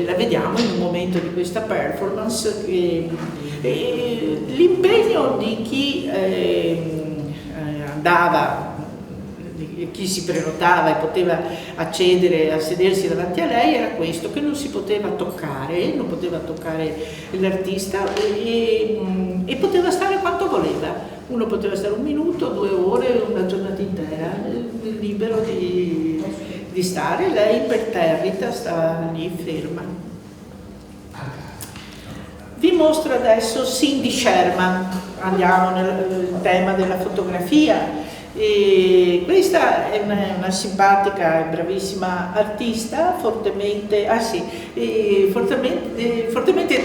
la vediamo in un momento di questa performance. L'impegno di chi andava, di chi si prenotava e poteva accedere a sedersi davanti a lei era questo, che non si poteva toccare, non poteva toccare l'artista, e poteva stare quanto voleva. Uno poteva stare 1 minuto, 2 ore, una giornata intera, libero di stare. Lei imperterrita stava lì ferma. Vi mostro adesso Cindy Sherman, andiamo nel tema della fotografia. Questa è una simpatica e bravissima artista, fortemente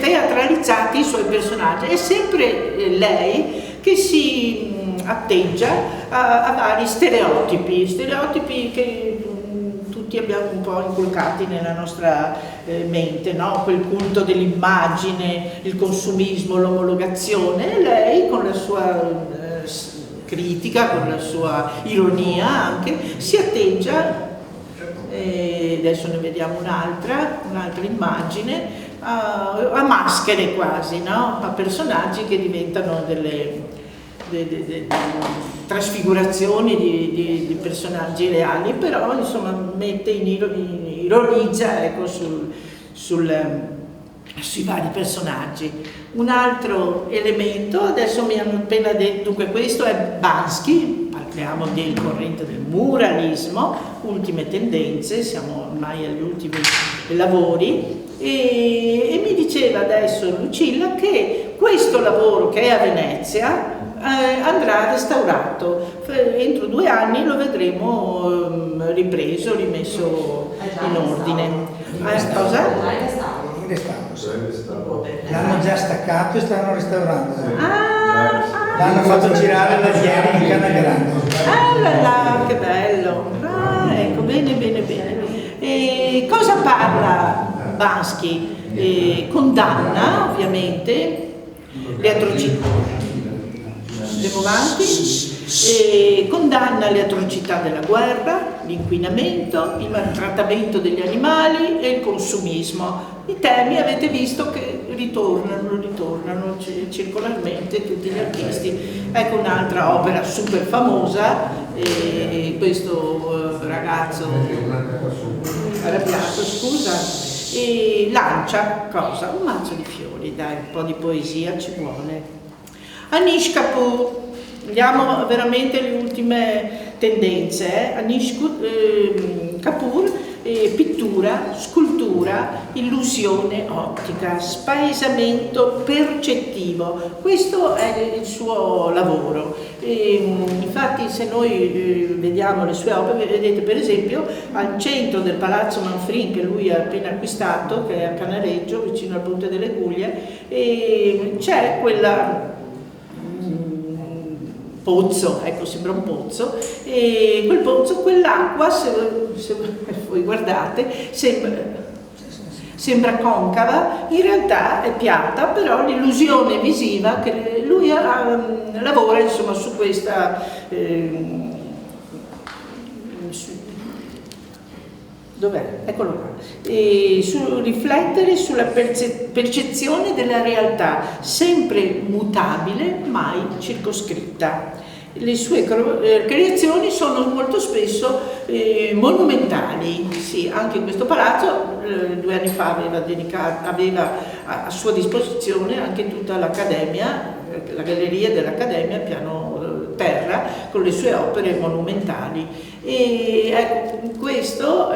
teatralizzati i suoi personaggi. È sempre lei che si atteggia a vari stereotipi che tutti abbiamo un po' inculcati nella nostra mente, no? Quel culto dell'immagine, il consumismo, l'omologazione, e lei con la sua critica, con la sua ironia anche, si atteggia, adesso ne vediamo un'altra immagine, a maschere quasi, no? A personaggi che diventano delle trasfigurazioni di personaggi reali, però insomma ironizza, ecco, sui vari personaggi. Un altro elemento, adesso mi hanno appena detto, dunque questo è Banksy, parliamo del corrente del muralismo, ultime tendenze, siamo ormai agli ultimi lavori, e mi diceva adesso Lucilla che questo lavoro, che è a Venezia, andrà restaurato. Entro 2 anni lo vedremo ripreso, rimesso in ordine. Cosa? L'hanno già staccato e stanno restaurando. L'hanno Sì. fatto girare da ieri in Canna Grande. Che bello! Ecco, bene. E cosa parla Banksy? Condanna ovviamente le atrocità. Andiamo avanti. Condanna le atrocità della guerra, l'inquinamento, il maltrattamento degli animali e il consumismo. I temi avete visto che ritornano circolarmente tutti gli artisti. Ecco un'altra opera super famosa, questo ragazzo arrabbiato, scusa, e lancia cosa? Un mazzo di fiori, dai, un po' di poesia ci vuole. Anish Kapoor, andiamo veramente alle ultime tendenze. Anish Kapoor, pittura, scultura, illusione ottica, spaesamento percettivo. Questo è il suo lavoro. Infatti se noi vediamo le sue opere, vedete per esempio al centro del Palazzo Manfrin, che lui ha appena acquistato, che è a Canareggio, vicino al Ponte delle Guglie, c'è quella pozzo, ecco, sembra un pozzo, e quel pozzo, quell'acqua, se voi guardate, sembra concava, in realtà è piatta, però l'illusione visiva che lui lavora insomma su questa dov'è? Eccolo qua. Sul riflettere sulla percezione della realtà, sempre mutabile, mai circoscritta. le sue creazioni sono molto spesso monumentali. Sì, anche in questo palazzo 2 anni fa aveva a sua disposizione anche tutta l'Accademia, la galleria dell'Accademia, piano terra, con le sue opere monumentali. E ecco, questo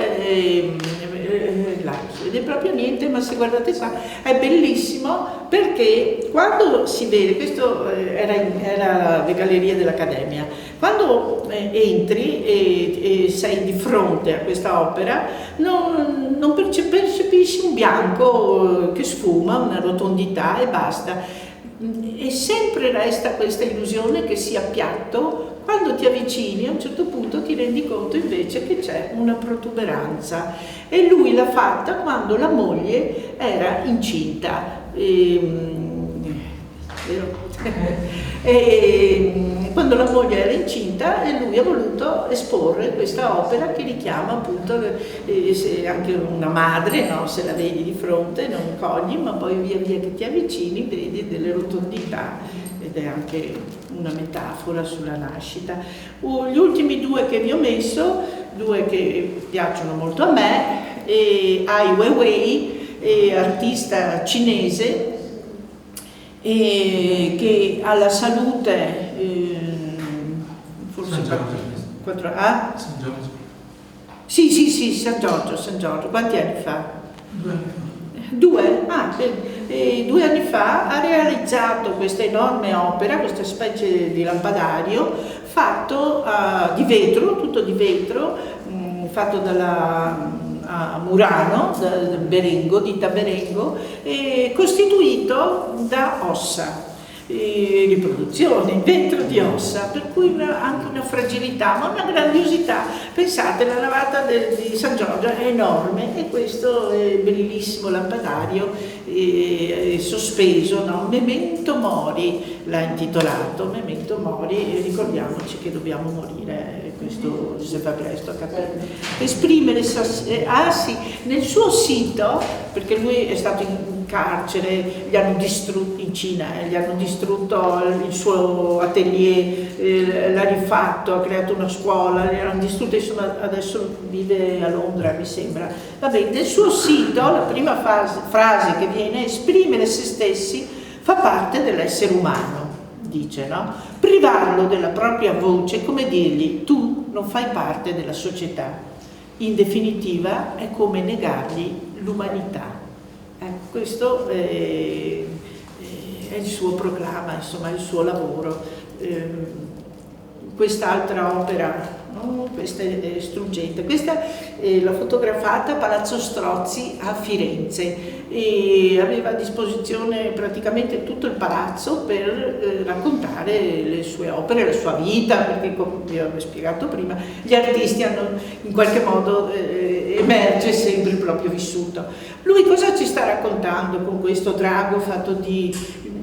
là si vede proprio niente, ma se guardate qua è bellissimo, perché quando si vede, questo era le gallerie dell'Accademia, quando entri e sei di fronte a questa opera non percepisci un bianco che sfuma, una rotondità e basta. E sempre resta questa illusione che sia piatto. Quando ti avvicini a un certo punto ti rendi conto invece che c'è una protuberanza, e lui l'ha fatta quando la moglie era incinta. Quando la moglie era incinta, e lui ha voluto esporre questa opera che richiama appunto anche una madre, no? Se la vedi di fronte non cogli, ma poi via via che ti avvicini vedi delle rotondità, ed è anche una metafora sulla nascita. Gli ultimi 2 che vi ho messo, 2 che piacciono molto a me, Ai Weiwei, artista cinese, che ha la salute forse San Giorgio. Sì, San Giorgio. Quanti anni fa? 2 anni fa. 2? 2 anni fa ha realizzato questa enorme opera, questa specie di lampadario fatto di vetro, tutto di vetro, fatto a Murano, da Berengo, ditta Berengo, costituito da ossa, riproduzioni, vetro di ossa, per cui anche una fragilità, ma una grandiosità. Pensate, la navata di San Giorgio è enorme, e questo è bellissimo lampadario sospeso, no? Memento Mori l'ha intitolato, Memento Mori, e ricordiamoci che dobbiamo morire, questo si fa presto a capire. Esprimere, nel suo sito, perché lui è stato in carcere, gli hanno distrutto in Cina, gli hanno distrutto il suo atelier, l'ha rifatto, ha creato una scuola, gli hanno distrutto, insomma adesso vive a Londra, mi sembra. Vabbè, nel suo sito la prima frase che viene: esprimere se stessi fa parte dell'essere umano, dice, no? Privarlo della propria voce è come dirgli: tu non fai parte della società. In definitiva è come negargli l'umanità. Questo è il suo proclama, insomma, il suo lavoro. Quest'altra opera, questa è struggente, questa l'ha fotografata a Palazzo Strozzi a Firenze, e aveva a disposizione praticamente tutto il palazzo per raccontare le sue opere, la sua vita, perché come vi avevo spiegato prima, gli artisti hanno in qualche modo emerge sempre il proprio vissuto. Lui cosa ci sta raccontando con questo drago fatto di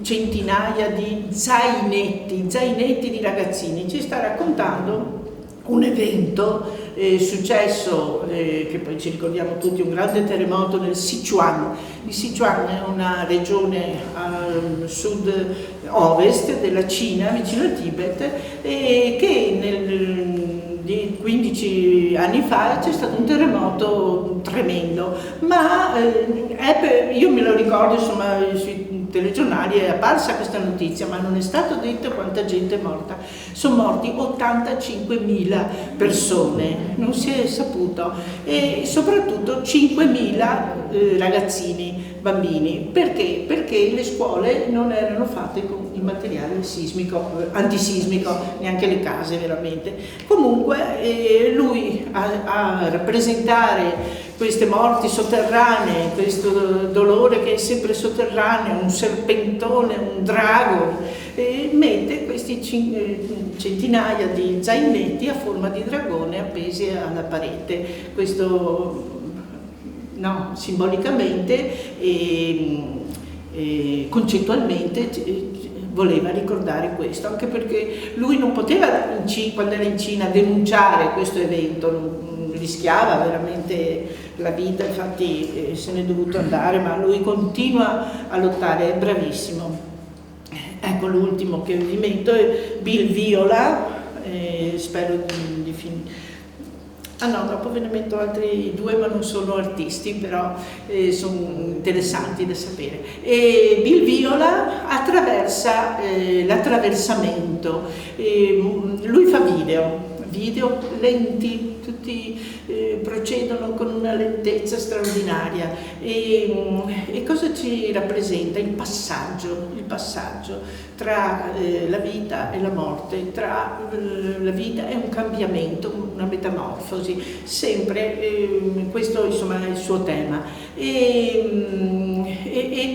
centinaia di zainetti di ragazzini? Ci sta raccontando un evento successo, che poi ci ricordiamo tutti, un grande terremoto nel Sichuan. Il Sichuan è una regione al sud-ovest della Cina, vicino al Tibet, che di 15 anni fa c'è stato un terremoto tremendo, ma io me lo ricordo, insomma, sui telegiornali è apparsa questa notizia, ma non è stato detto quanta gente è morta. Sono morti 85.000 persone, non si è saputo, e soprattutto 5.000 ragazzini, bambini. Perché? Perché le scuole non erano fatte con il materiale antisismico, neanche le case veramente. Comunque lui a rappresentare queste morti sotterranee, questo dolore che è sempre sotterraneo, un serpentone, un drago, mette questi centinaia di zainetti a forma di dragone appesi alla parete. Questo simbolicamente e concettualmente voleva ricordare questo, anche perché lui non poteva, quando era in Cina, denunciare questo evento, rischiava veramente la vita, infatti se n'è dovuto andare, ma lui continua a lottare, è bravissimo. Ecco, l'ultimo che vi metto è Bill Viola, spero di finire. Ah no, dopo ve ne metto altri due, ma non sono artisti, però sono interessanti da sapere. E Bill Viola attraversa l'attraversamento, lui fa video lenti, tutti procedono con una lentezza straordinaria. E cosa ci rappresenta? Il passaggio tra la vita e la morte, tra la vita e un cambiamento, una metamorfosi, sempre questo insomma è il suo tema. E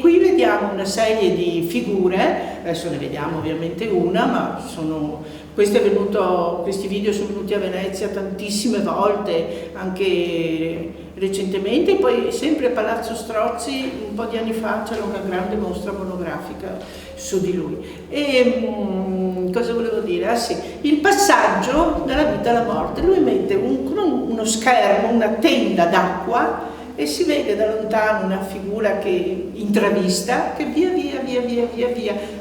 qui vediamo una serie di figure, adesso ne vediamo ovviamente una, ma questi video sono venuti a Venezia tantissime volte, anche recentemente, poi sempre a Palazzo Strozzi un po' di anni fa c'era una grande mostra monografica su di lui. E cosa volevo dire? Ah sì, il passaggio dalla vita alla morte. Lui mette uno schermo, una tenda d'acqua, e si vede da lontano una figura che intravista, che via via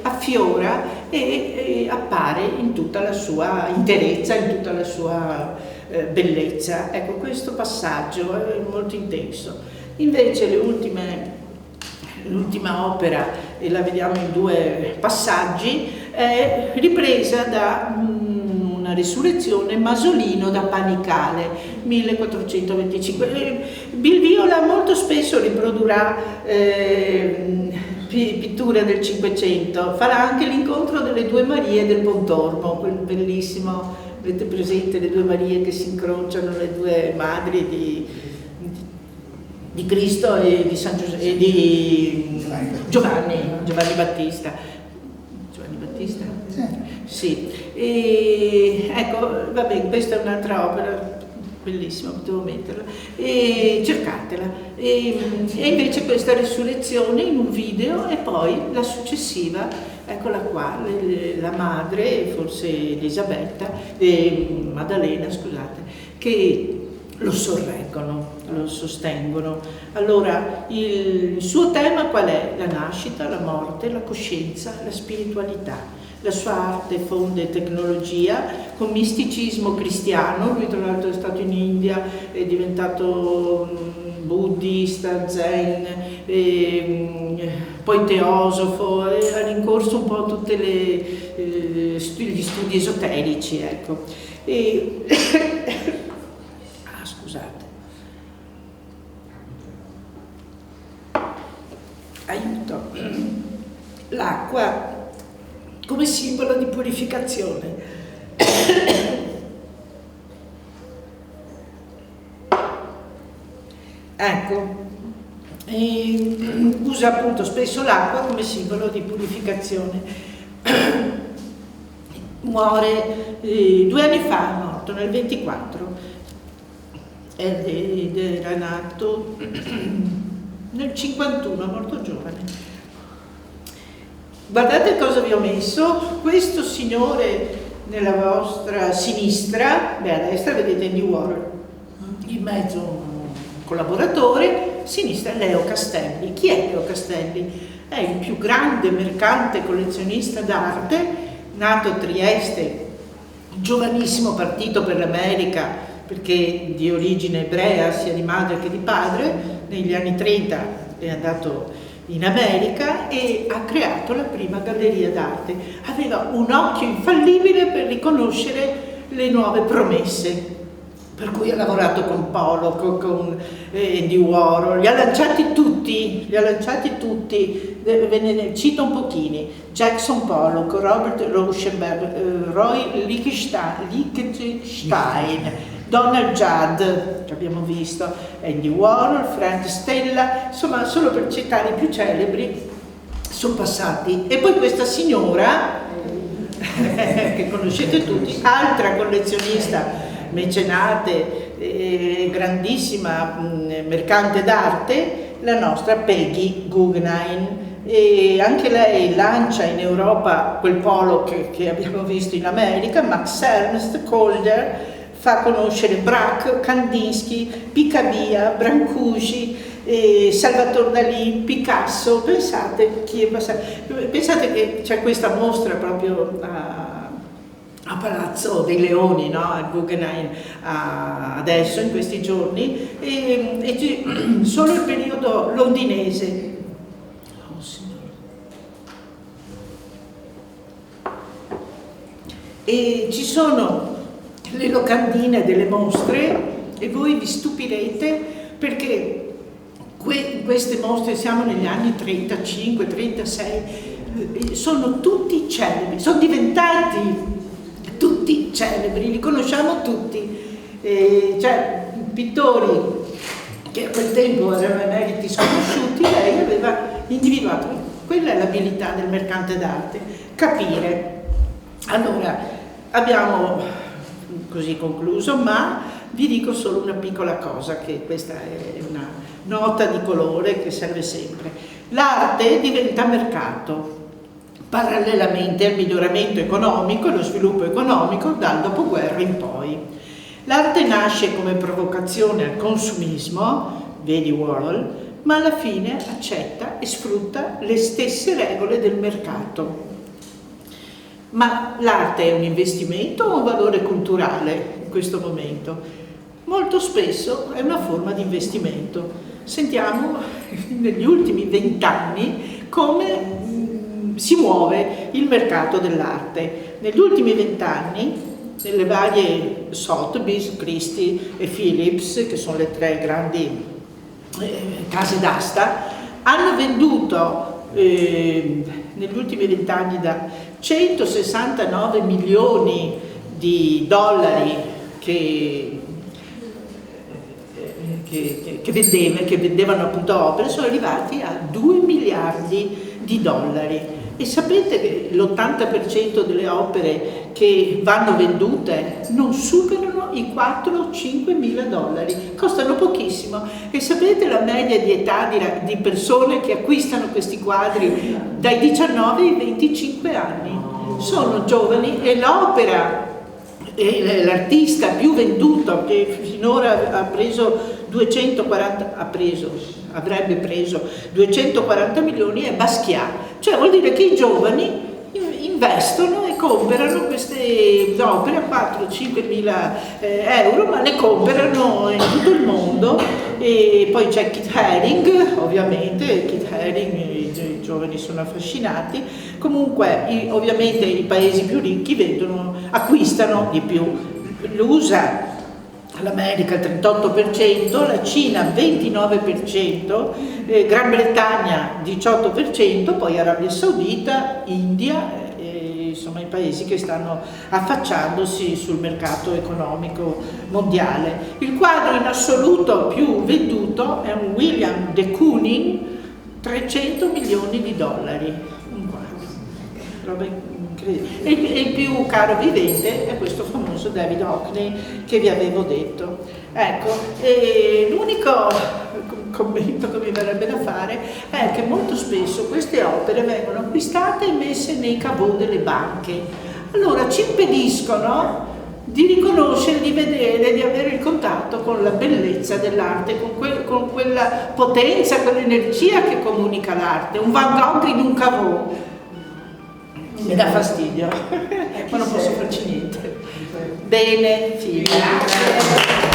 affiora e appare in tutta la sua interezza, in tutta la sua bellezza. Ecco, questo passaggio è molto intenso. Invece l'ultima opera, e la vediamo in due passaggi, è ripresa da una Resurrezione, Masolino da Panicale, 1425. Bill Viola molto spesso riprodurrà pitture del Cinquecento, farà anche l'incontro delle due Marie del Pontormo, quel bellissimo, avete presente le due Marie che si incrociano, le due madri di Cristo e di San Giuseppe, e di Giovanni Battista. Giovanni Battista? Sì. E, ecco, vabbè, questa è un'altra opera bellissima, potevo metterla, e cercatela. E invece questa Resurrezione in un video, e poi la successiva, eccola qua, la madre, forse Elisabetta, Maddalena, scusate, che lo sorreggono, lo sostengono. Allora, il suo tema qual è? La nascita, la morte, la coscienza, la spiritualità. La sua arte fonde tecnologia con misticismo cristiano. Lui tra l'altro è stato in India, è diventato buddista, zen, poi teosofo, ha rincorso un po' tutti gli studi esoterici, ecco. Scusate. Aiuto. L'acqua come simbolo di purificazione. Ecco, usa appunto spesso l'acqua come simbolo di purificazione. Muore 2 anni fa, è morto nel 24, ed era nato nel 51, è morto giovane. Guardate cosa vi ho messo. Questo signore nella vostra sinistra, a destra vedete Andy Warhol, in mezzo un collaboratore, a sinistra Leo Castelli. Chi è Leo Castelli? È il più grande mercante collezionista d'arte, nato a Trieste, giovanissimo, partito per l'America perché di origine ebrea sia di madre che di padre. Negli anni 30 è andato in America e ha creato la prima galleria d'arte. Aveva un occhio infallibile per riconoscere le nuove promesse, per cui ha lavorato con Pollock, con Andy Warhol, li ha lanciati tutti, ve ne cito un pochini: Jackson Pollock, Robert Rauschenberg, Roy Lichtenstein, Donald Judd, che abbiamo visto, Andy Warhol, Frank Stella, insomma, solo per citare i più celebri, sono passati. E poi questa signora, che conoscete tutti, altra collezionista, mecenate, grandissima mercante d'arte, la nostra Peggy Guggenheim. E anche lei lancia in Europa quel Pollock che abbiamo visto in America, Max Ernst, Calder, fa conoscere Braque, Kandinsky, Picabia, Brancusi, Salvatore Dalì, Picasso, pensate che c'è questa mostra proprio a Palazzo dei Leoni, no? Al Guggenheim adesso, in questi giorni, e solo il periodo londinese. Oh, signore. E ci sono le locandine delle mostre e voi vi stupirete perché queste mostre, siamo negli anni 35-36, sono tutti celebri, sono diventati tutti celebri, li conosciamo tutti. Cioè, pittori che a quel tempo erano emeriti sconosciuti, lei aveva individuato. Quella è l'abilità del mercante d'arte, capire. Allora, abbiamo così concluso, ma vi dico solo una piccola cosa, che questa è una nota di colore che serve sempre. L'arte diventa mercato parallelamente al miglioramento economico e allo sviluppo economico dal dopoguerra in poi. L'arte nasce come provocazione al consumismo, vedi Warhol, ma alla fine accetta e sfrutta le stesse regole del mercato. Ma l'arte è un investimento o un valore culturale in questo momento? Molto spesso è una forma di investimento. Sentiamo negli ultimi 20 anni come si muove il mercato dell'arte. Negli ultimi 20 anni, nelle varie Sotheby's, Christie e Phillips, che sono le 3 grandi case d'asta, hanno venduto negli ultimi 20 anni da 169 milioni di dollari che vendevano appunto opere, sono arrivati a 2 miliardi di dollari. E sapete che l'80% delle opere che vanno vendute non superano i 4 o 5 mila dollari, costano pochissimo. E sapete la media di età di persone che acquistano questi quadri dai 19 ai 25 anni? Sono giovani e l'opera, l'artista più venduto, che finora avrebbe preso 240 milioni, è Basquiat. Cioè vuol dire che i giovani investono e comprano queste opere a 4-5 mila euro, ma le comprano in tutto il mondo. E poi c'è Keith Haring, ovviamente, Keith Haring, i giovani sono affascinati. Comunque ovviamente i paesi più ricchi acquistano di più. L'USA, l'America il 38%, la Cina 29%, Gran Bretagna 18%, poi Arabia Saudita, India, insomma i paesi che stanno affacciandosi sul mercato economico mondiale. Il quadro in assoluto più venduto è un William de Kooning, 300 milioni di dollari, un quadro, roba incredibile. E il più caro vivente è questo famoso David Hockney che vi avevo detto. Ecco, l'unico commento che mi verrebbe da fare è che molto spesso queste opere vengono acquistate e messe nei caveau delle banche. Allora ci impediscono di riconoscere, di vedere, di avere il contatto con la bellezza dell'arte, con quella potenza, quell'energia che comunica l'arte. Un Van Gogh in un caveau mi dà fastidio, ma non posso farci niente. Bene, fine.